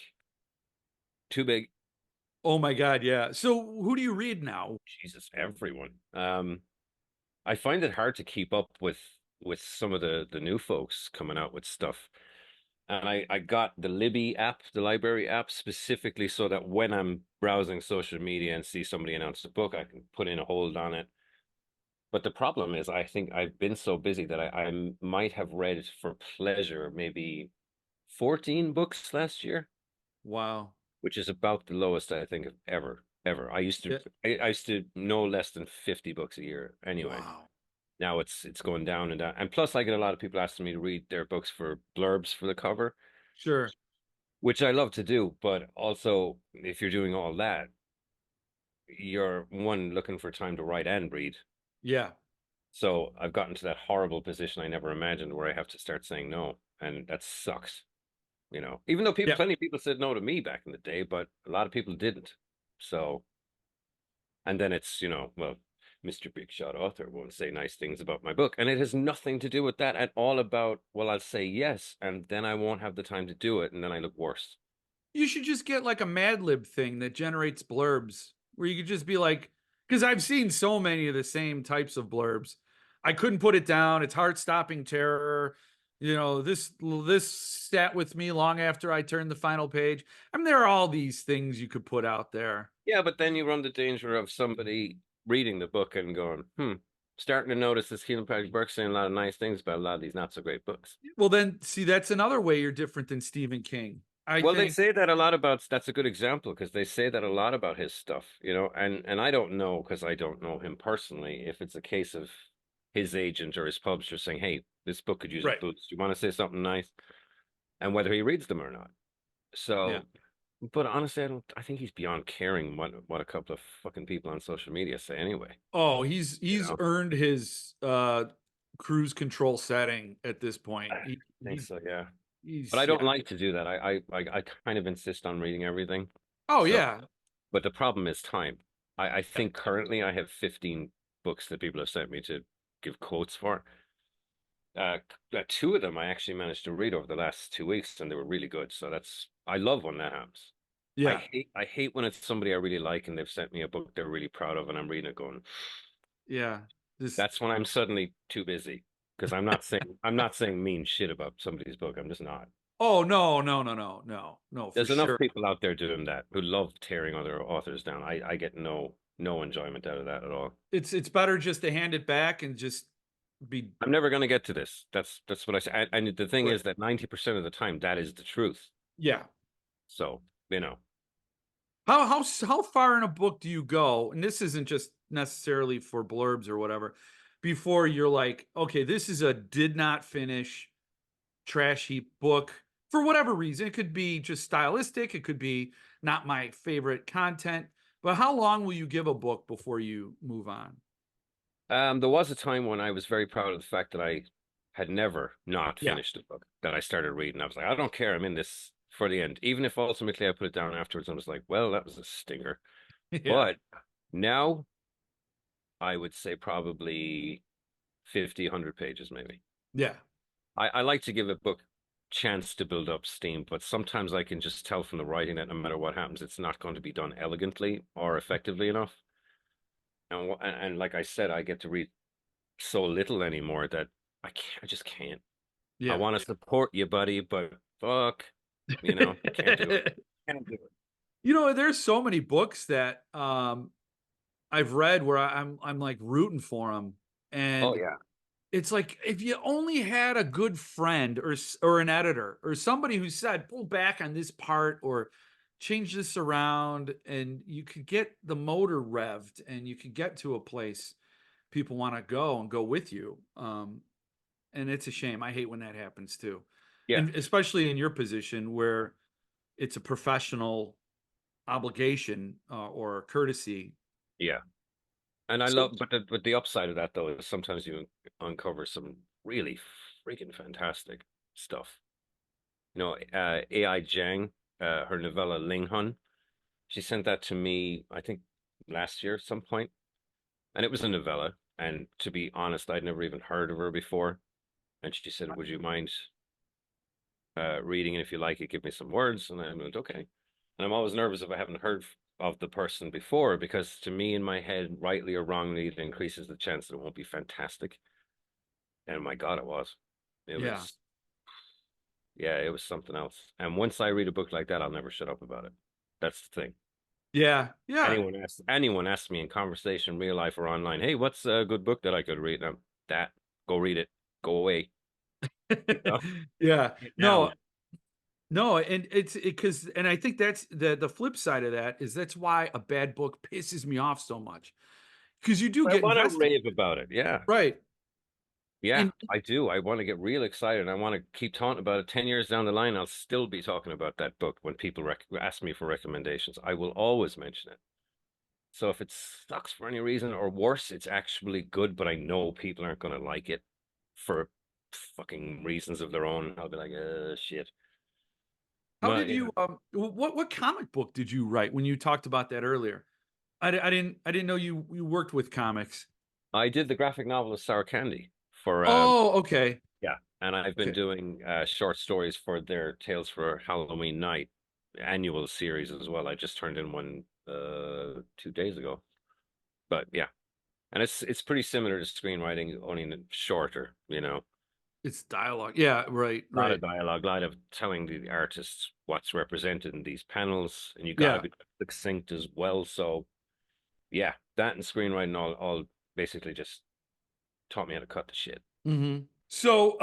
too big. Oh my God, yeah. So who do you read now? Jesus, everyone. I find it hard to keep up with some of the new folks coming out with stuff. And I got the Libby app, the library app, specifically so that when I'm browsing social media and see somebody announce a book, I can put in a hold on it. But the problem is, I think I've been so busy that I might have read for pleasure maybe 14 books last year, Wow. which is about the lowest I think of ever. Yeah. I used to know less than 50 books a year anyway. Wow. Now it's going down and down. And plus, I get a lot of people asking me to read their books for blurbs for the cover, Sure. which I love to do. But also, if you're doing all that, you're one looking for time to write and read. Yeah. So I've gotten to that horrible position I never imagined where I have to start saying no, and that sucks. Even though Yeah. plenty of people said no to me back in the day, but a lot of people didn't. So, and then it's, well, Mr. Big Shot author won't say nice things about my book. And it has nothing to do with that at all about, well, I'll say yes, and then I won't have the time to do it, and then I look worse. You should just get like a Mad Lib thing that generates blurbs where you could just be like, because I've seen so many of the same types of blurbs. I couldn't put it down. It's heart stopping terror. This sat with me long after I turned the final page. I mean, there are all these things you could put out there. Yeah, but then you run the danger of somebody reading the book and going, starting to notice this Kealan Burke saying a lot of nice things about a lot of these not so great books. Well, then see, that's another way you're different than Stephen King. I Well, they think, say that a lot about, that's a good example because they say that a lot about his stuff, and I don't know because I don't know him personally if it's a case of his agent or his publisher saying, "Hey, this book could use a right. boost. Do you want to say something nice?" And whether he reads them or not. Yeah. So, but honestly, I think he's beyond caring what a couple of fucking people on social media say anyway. Oh, he's You know, earned his cruise control setting at this point. I He think he so, yeah. But I he's don't yeah. like to do that. I kind of insist on reading everything. Oh So, yeah. but the problem is time. I think currently I have 15 books that people have sent me to give quotes for. Two of them I actually managed to read over the last 2 weeks, and they were really good. So I love when that happens. Yeah. I hate when it's somebody I really like and they've sent me a book they're really proud of, and I'm reading it going, Yeah. This that's when I'm suddenly too busy because I'm not saying mean shit about somebody's book. I'm just not. Oh no, no, no, no, no, no, for There's enough sure. people out there doing that who love tearing other authors down. I get no enjoyment out of that at all. It's better just to hand it back and just be I'm never going to get to this. That's what I say. And the thing right. is that 90% of the time, that is the truth. Yeah. So, How far in a book do you go? And this isn't just necessarily for blurbs or whatever. Before you're like, okay, this is a did not finish trash heap book for whatever reason. It could be just stylistic. It could be not my favorite content. But how long will you give a book before you move on? there was a time when I was very proud of the fact that I had never not Yeah. finished a book that I started reading. I was like, I don't care. I'm in this for the end. Even if ultimately I put it down afterwards, I was like, well, that was a stinger. Yeah. But now I would say probably 50, 100 pages, maybe. Yeah. I like to give a book chance to build up steam, but sometimes I can just tell from the writing that no matter what happens, it's not going to be done elegantly or effectively enough. And like I said, I get to read so little anymore that I just can't. I Yeah. want to support you, buddy, but fuck, can't do it. Can't do it. There's so many books that I've read where I'm like rooting for them, Oh and yeah, it's like if you only had a good friend or an editor or somebody who said pull back on this part or change this around, and you could get the motor revved and you could get to a place people want to go and go with you. And it's a shame. I hate when that happens too, yeah, and especially in your position where it's a professional obligation or courtesy. yeah. And I So love, but the upside of that though is sometimes you uncover some really freaking fantastic stuff. AI Jiang, her novella Ling Hun. She sent that to me, I think last year at some point, and it was a novella. And to be honest, I'd never even heard of her before. And she said, "Would you mind reading it if you like it? Give me some words." And I went, "Okay." And I'm always nervous if I haven't heard of the person before because to me, in my head, rightly or wrongly, it increases the chance that it won't be fantastic. And my God, it was. It yeah, was, yeah, it was something else. And once I read a book like that, I'll never shut up about it. That's the thing. yeah, yeah. Anyone asks me in conversation, real life or online, hey, what's a good book that I could read? And that, go read it, go away. You Yeah. Get No, down. no, and it's because and I think that's the flip side of that is that's why a bad book pisses me off so much. Because you do I get want to invested. rave about it. Yeah. Right. Yeah, And I do. I want to get real excited. I want to keep talking about it. 10 years down the line, I'll still be talking about that book when people ask me for recommendations. I will always mention it. So if it sucks for any reason, or worse, it's actually good, but I know people aren't going to like it for fucking reasons of their own, I'll be like, shit. how But did yeah, you what comic book did you write when you talked about that earlier? I didn't know you worked with comics. I did the graphic novel of Sour Candy for Oh, okay. yeah, and I've been Okay. doing short stories for their Tales for Halloween Night annual series as well. I just turned in one 2 days ago. But yeah, and it's pretty similar to screenwriting, only shorter. It's dialogue. Yeah, right, A lot right. of dialogue, a lot of telling the artists what's represented in these panels, and you got to Yeah. be succinct as well. So yeah, that and screenwriting all basically just taught me how to cut the shit. Mhm. So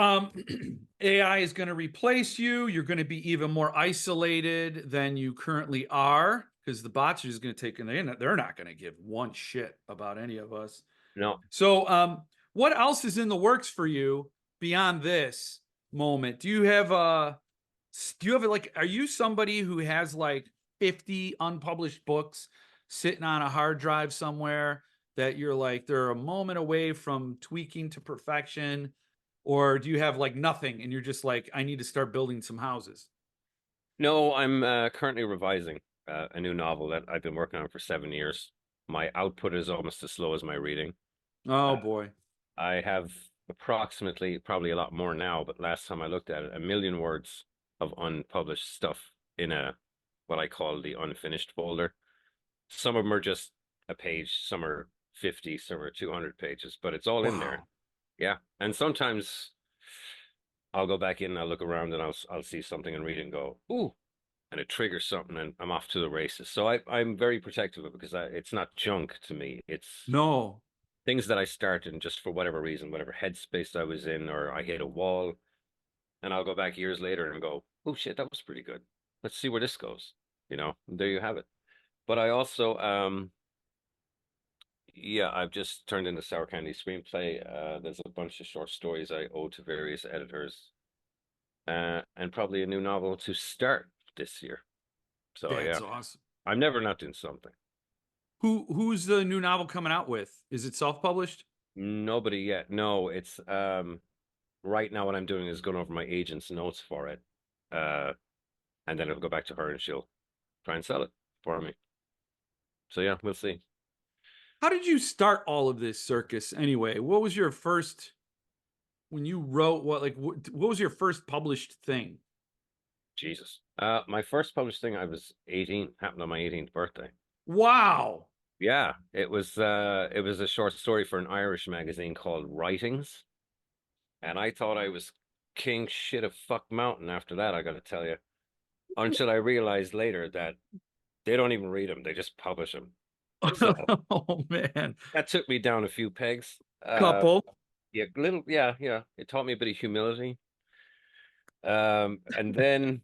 AI is going to replace you. You're going to be even more isolated than you currently are because the bots are just going to take and they're not going to give one shit about any of us. No, So what else is in the works for you beyond this moment? Do you have like are you somebody who has like 50 unpublished books sitting on a hard drive somewhere that you're like they're a moment away from tweaking to perfection? Or do you have like nothing and you're just like, I need to start building some houses? no, I'm currently revising a new novel that I've been working on for 7 years. My output is almost as slow as my reading. Oh Uh, boy. I have approximately, probably a lot more now, but last time I looked at it, 1 million words of unpublished stuff in a what I call the unfinished folder. Some of them are just a page, some are 50, some are 200 pages, but it's all in there. Wow. Yeah. And sometimes I'll go back in and I'll look around and I'll see something and read it and go, ooh, and it triggers something and I'm off to the races. So I'm very protective of it because it's not junk to me. It's No. things that I started and just for whatever reason, whatever headspace I was in, or I hit a wall, and I'll go back years later and go, oh shit, that was pretty good. Let's see where this goes. There you have it. But I also, yeah, I've just turned in the Sour Candy screenplay. There's a bunch of short stories I owe to various editors, and probably a new novel to start this year. So yeah, That's awesome. I'm never not doing something. Who's the new novel coming out with? Is it self-published? Nobody yet. No, it's right now what I'm doing is going over my agent's notes for it. Uh, and then it'll go back to her and she'll try and sell it for me. So yeah, we'll see. How did you start all of this circus anyway? What was your first when you wrote what was your first published thing? Jesus. My first published thing, I was 18, happened on my 18th birthday. Wow. Yeah, it was a short story for an Irish magazine called Writings, and I thought I was king shit of fuck mountain after that, I gotta tell you. Until I realized later that they don't even read them, they just publish them. So Oh man. that took me down a few pegs. Couple. Yeah, little, yeah, yeah. It taught me a bit of humility. And then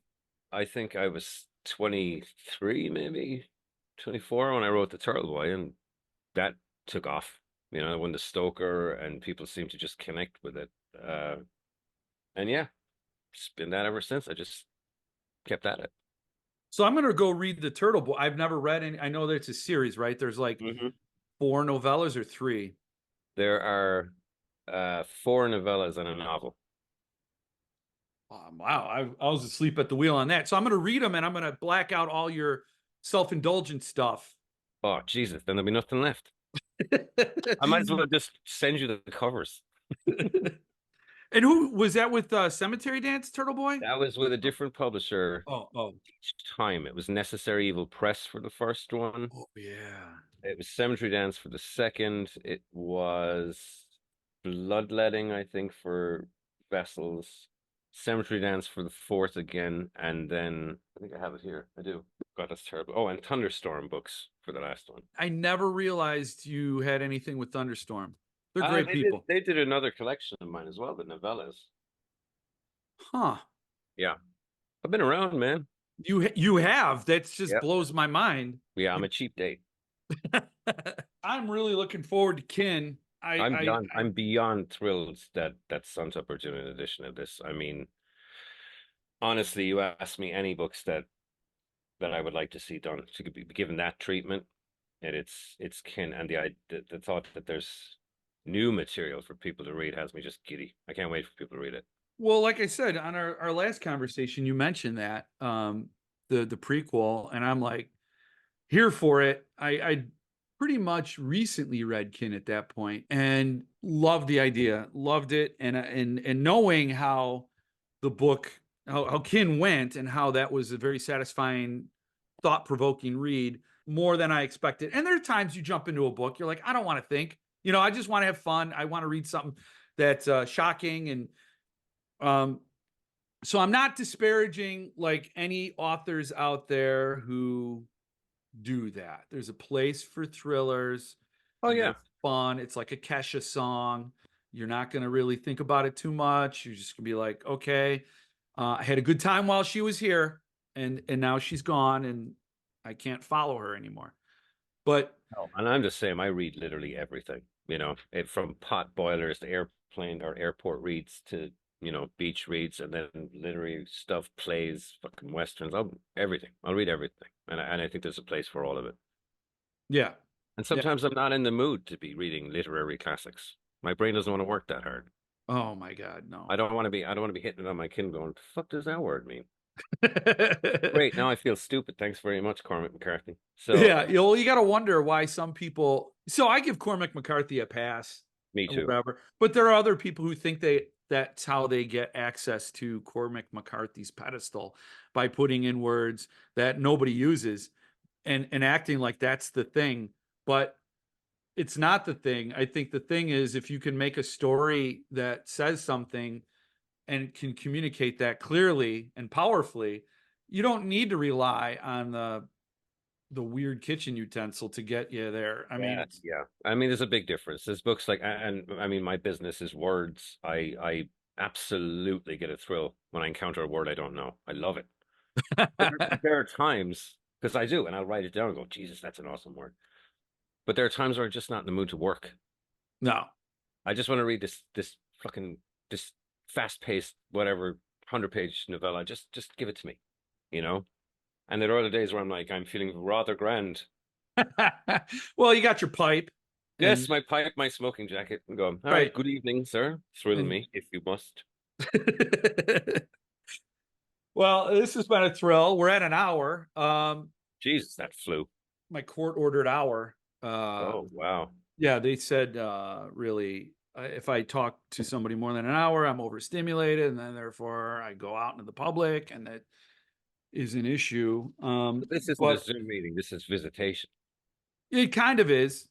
I think I was 23, maybe 24 when I wrote The Turtle Boy, and that took off. When the Stoker and people seem to just connect with it. And yeah, it's been that ever since. I just kept at it. So I'm gonna go read the Turtle Boy. I've never read any. I know that it's a series, right? There's like Hmm. four novellas or three. There are four novellas and a novel. Wow, I was asleep at the wheel on that. So I'm gonna read them and I'm gonna black out all your self-indulgent stuff. Oh, Jesus, then there'll be nothing left. I might as well just send you the covers. And who was that with Cemetery Dance, Turtle Boy? That was with a different publisher Oh, each time. It was Necessary Evil Press for the first one. oh yeah. It was Cemetery Dance for the second. It was Bloodletting, I think, for Vessels. Cemetery Dance for the fourth again, and then I think I have it here. I do. God, that's terrible. Oh, and Thunderstorm books for the last one. I never realized you had anything with Thunderstorm. They're great They did people. they did another collection of mine as well, the novellas. Huh. Yeah. I've been around, man. You have. That just Yep. blows my mind. Yeah, I'm a cheap date. I'm really looking forward to Kin. I'm beyond thrilled that Suntup are doing an edition of this. I mean, honestly, you ask me any books that I would like to see done to be given that treatment, and it's kin. And the thought that there's new material for people to read has me just giddy. I can't wait for people to read it. Well, like I said on our last conversation, you mentioned that the prequel, and I'm like here for it. I pretty much recently read Kin at that point and loved the idea, loved it, and knowing how the book how Kin went and how that was a very satisfying, thought provoking read more than I expected. And there are times you jump into a book, you're like, I don't want to think, I just want to have fun. I want to read something that's shocking and um so I'm not disparaging like any authors out there who do that. There's a place for thrillers Oh and yeah, they're fun. It's like a Kesha song. You're not going to really think about it too much. You're just going to be like, okay, I had a good time while she was here, and now she's gone, and I can't follow her anymore. But Oh, and I'm just saying, I read literally everything, from pot boilers to airplane or airport reads to, beach reads, and then literary stuff, plays, fucking westerns, everything. I'll read everything. And I think there's a place for all of it. yeah, And yeah. sometimes I'm not in the mood to be reading literary classics. My brain doesn't want to work that hard. Oh my God, no. I don't want to be hitting it on my Kindle going, the fuck does that word mean? Great, now I feel stupid. Thanks very much, Cormac McCarthy. So, Yeah, you got to wonder why some people. So I give Cormac McCarthy a pass, me or too. whatever. But there are other people who think that's how they get access to Cormac McCarthy's pedestal, by putting in words that nobody uses, and acting like that's the thing. But it's not the thing. I think the thing is, if you can make a story that says something and can communicate that clearly and powerfully, you don't need to rely on the weird kitchen utensil to get you there. I mean, Yeah, yeah. I mean, there's a big difference. There's books like, and I mean, my business is words. I absolutely get a thrill when I encounter a word I don't know. I love it. There are times, because I do, and I'll write it down and go, Jesus, that's an awesome word. But there are times where I'm just not in the mood to work. no. I just want to read this fucking this fast-paced whatever 100-page novella. Just give it to me, you know. And there are other days where I'm like, I'm feeling rather grand. Well, you got your pipe, Yes, and my pipe, my smoking jacket, and go, all right, right, good evening, sir. Thrill and me if you must. well, this has been a thrill. We're at an hour. Jesus, that flew. My court ordered hour. Oh, wow. Yeah, they said really, if I talk to somebody more than an hour, I'm overstimulated, and then therefore I go out into the public, and that is an issue. But this isn't a But Zoom meeting. This is visitation. it kind of is.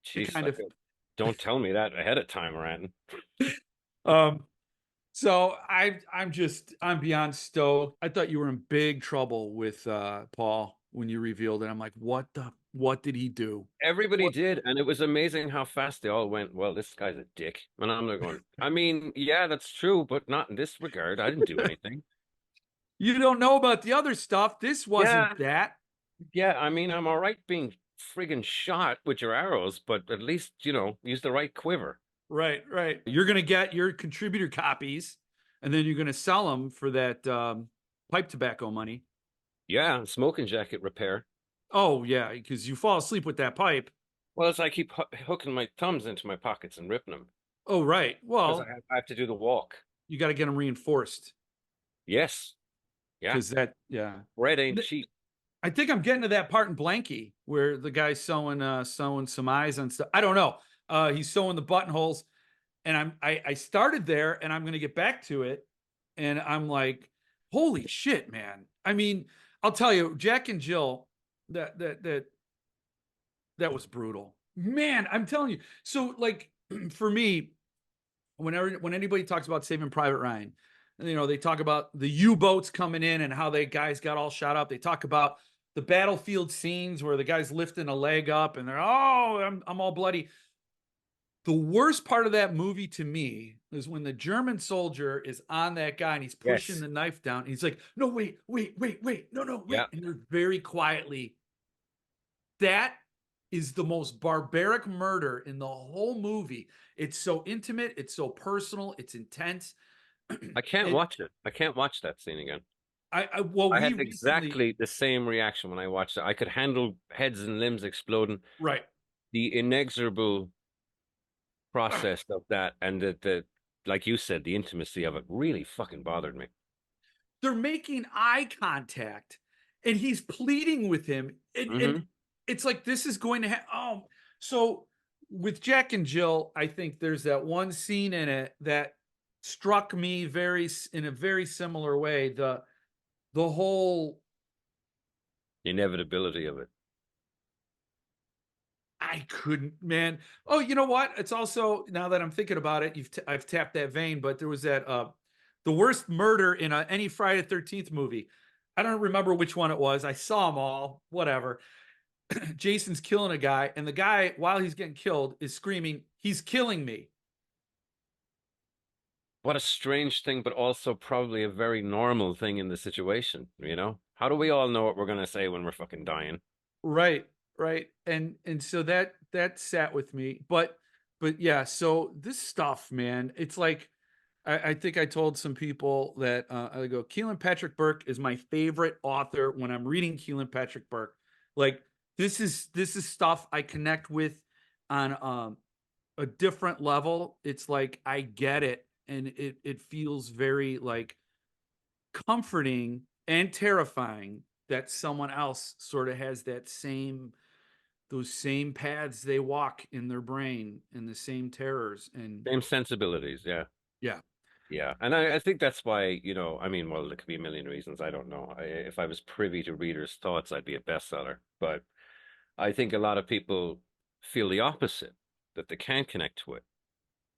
It Jesus, kind I of. feel. Don't tell me that ahead of time, Ranton. Um, so I'm beyond stoked. I thought you were in big trouble with Paul when you revealed it. I'm like, what did he do? Everybody What? did, and it was amazing how fast they all went. Well, this guy's a dick, and I'm there going. I mean, yeah, that's true, but not in this regard. I didn't do anything. You don't know about the other stuff. This wasn't Yeah, that. yeah. I mean, I'm all right being friggin' shot with your arrows, but at least use the right quiver. Right, right. You're gonna get your contributor copies, and then you're gonna sell them for that pipe tobacco money. Yeah, smoking jacket repair. Oh yeah, because you fall asleep with that pipe. Well, as I keep hooking my thumbs into my pockets and ripping them Oh right. because Well, I have to do the walk. you got to get them reinforced, Yes, yeah. because that yeah. Bread ain't cheap. I think I'm getting to that part in Blanky where the guy's sewing some eyes on stuff. I don't know. He's sewing the buttonholes, and I started there, and I'm gonna get back to it, and I'm like, holy shit, man. I mean, I'll tell you, Jack and Jill, that was brutal. Man, I'm telling you. So like for me, when anybody talks about Saving Private Ryan, they talk about the U-boats coming in and how they guys got all shot up. They talk about the battlefield scenes where the guy's lifting a leg up and they're, oh, I'm all bloody. The worst part of that movie to me is when the German soldier is on that guy and he's pushing Yes. the knife down. And he's like, no, wait, no, no, wait. Yeah. And they're very quietly. That is the most barbaric murder in the whole movie. It's so intimate, it's so personal, it's intense. I can't it, watch it. I can't watch that scene again. well, I we had recently, exactly the same reaction when I watched it. I could handle heads and limbs exploding. right. The inexorable process of that and the like you said, the intimacy of it really fucking bothered me. They're making eye contact and he's pleading with him. And Hmm. it's like, this is going to happen. Oh, so with Jack and Jill, I think there's that one scene in it that struck me in a very similar way. The whole, The inevitability of it. I couldn't, man. Oh, you know what? It's also, now that I'm thinking about it, I've tapped that vein, but there was that the worst murder in any Friday the 13th movie. I don't remember which one it was. I saw them all, whatever. Jason's killing a guy, and the guy, while he's getting killed, is screaming, He's killing me. What a strange thing, but also probably a very normal thing in the situation, How do we all know what we're gonna say when we're fucking dying? Right, right. And so that sat with me. But yeah, so this stuff, man, it's like I think I told some people that I go, Kealan Patrick Burke is my favorite author when I'm reading Kealan Patrick Burke. Like this is stuff I connect with on a different level. It's like I get it, and it feels very like comforting and terrifying that someone else sort of has that same those same paths they walk in their brain and the same terrors. And Same sensibilities, yeah. yeah, Yeah, and I think that's why, I mean, well, there could be a million reasons. I don't know. If I was privy to readers' thoughts, I'd be a bestseller. But I think a lot of people feel the opposite, that they can't connect to it.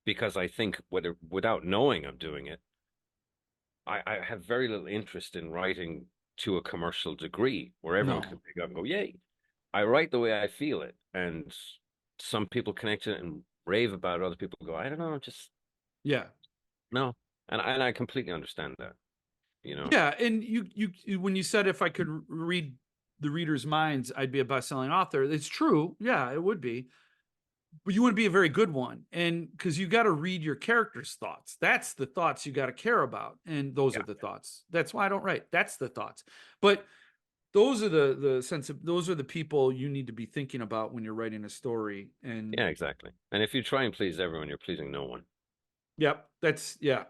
Because I think whether without knowing I'm doing it, I have very little interest in writing to a commercial degree where everyone can no, pick up and go, yay. I write the way I feel it. And some people connect to it and rave about it. Other people go, I don't know, just yeah, no. And I completely understand that. yeah. And when you said if I could read the reader's minds, I'd be a best-selling author. It's true. Yeah, it would be. But you wouldn't be a very good one. And because you got to read your character's thoughts. That's the thoughts you got to care about. And those Yeah. are the thoughts. That's why I don't write. That's the thoughts. But those are the sense of those are the people you need to be thinking about when you're writing a story. And Yeah, exactly. And if you try and please everyone, you're pleasing no one. yep, that's yeah.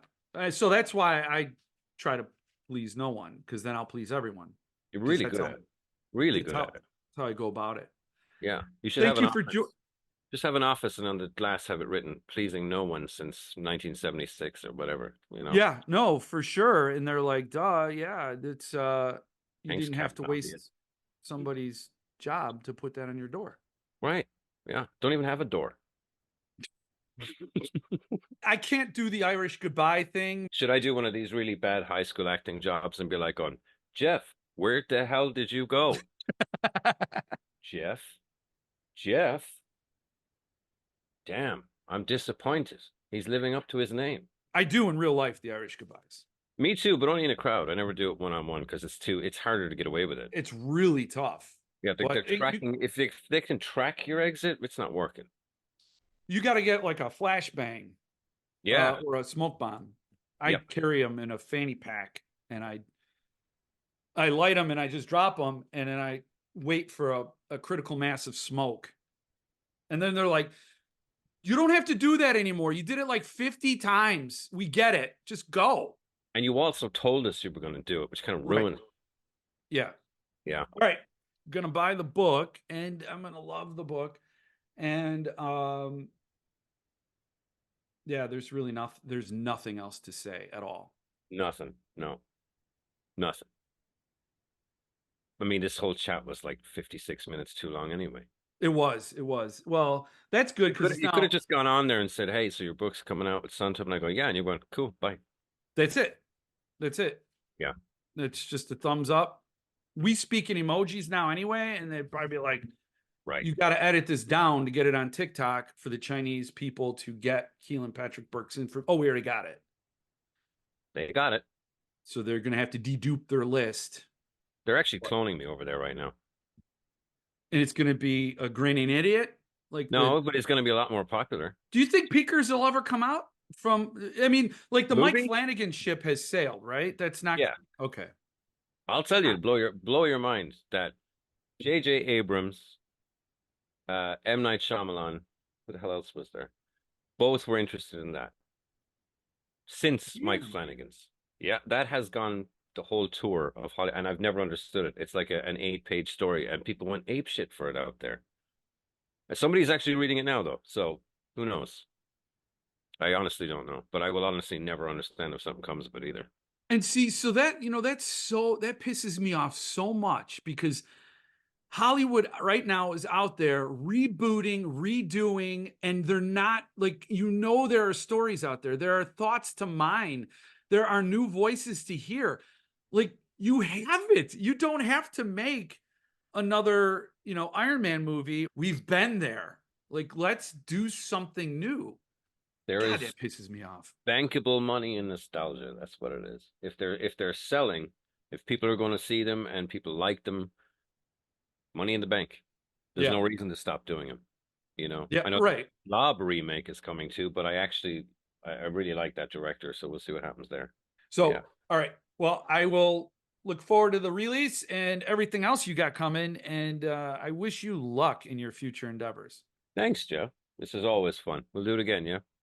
So that's why I try to please no one, because then I'll please everyone. You're Because really good at it. Really that's good at it. that's how I go about it. Yeah. You should have Thank an you for office. Just have an office and on the glass have it written, pleasing no one since 1976 or whatever. yeah, no, for sure. And they're like, duh, yeah, it's you Thanks, didn't have Captain to Obvious. waste somebody's job to put that on your door. Right. Yeah. Don't even have a door. I can't do the Irish goodbye thing. Should I do one of these really bad high school acting jobs and be like on, Jeff, where the hell did you go? Jeff? Jeff? Damn, I'm disappointed. He's living up to his name. I do in real life the Irish goodbyes. Me too, but only in a crowd. I never do it one on one because it's harder to get away with it. It's really tough. Yeah, they're But tracking. If they can track your exit, it's not working. you got to get like a flashbang Yeah, or a smoke bomb. I yep. carry them in a fanny pack, and I light them and I just drop them, and then I wait for a critical mass of smoke. And then they're like, you don't have to do that anymore. You did it like 50 times. We get it. Just go. And you also told us you were going to do it, which kind of Right. ruined. Yeah. Yeah. All right. I'm gonna buy the book, and I'm gonna love the book. And yeah, there's nothing else to say at all. Nothing. No. Nothing. I mean, this whole chat was like 56 minutes too long anyway. It was. Well, that's good because You could have just gone on there and said, "Hey, so your book's coming out with Suntup," and I go, "Yeah," and you went, "Cool, bye." that's it. That's it. Yeah. It's just a thumbs up. We speak in emojis now anyway, and they'd probably be like, Right. you got to edit this down to get it on TikTok for the Chinese people to get Kealan Patrick Burke's info. Oh, we already got it. They got it. So they're going to have to dedupe their list. They're actually cloning me over there right now. And it's going to be a grinning idiot. Like No, but it's going to be a lot more popular. do you think Peekers will ever come out from? I mean, like the Movie? Mike Flanagan ship has sailed, right? That's not. Yeah. Okay. I'll tell you, blow your mind that J.J. Abrams, M. Night Shyamalan, who the hell else was there? Both were interested in that since Mike Flanagan's. Yeah, that has gone the whole tour of Hollywood, and I've never understood it. It's like an 8-page story, and people went ape shit for it out there. And somebody's actually reading it now, though, so who knows? I honestly don't know, but I will honestly never understand if something comes of it either. And see, so that, that pisses me off so much because Hollywood right now is out there rebooting, redoing, and they're not like, there are stories out there. There are thoughts to mine. There are new voices to hear. Like, you have it. You don't have to make another, Iron Man movie. We've been there. Like, let's do something new. There God, is that pisses me off. bankable money in nostalgia. That's what it is. If they're selling, if people are going to see them and people like them, money in the bank. There's Yeah. no reason to stop doing them. You know, Yeah. I know the Right. Blob remake is coming too, but I really like that director, so we'll see what happens there. Yeah. So, all right. Well, I will look forward to the release and everything else you got coming. And I wish you luck in your future endeavors. Thanks, Joe. This is always fun. We'll do it again, yeah?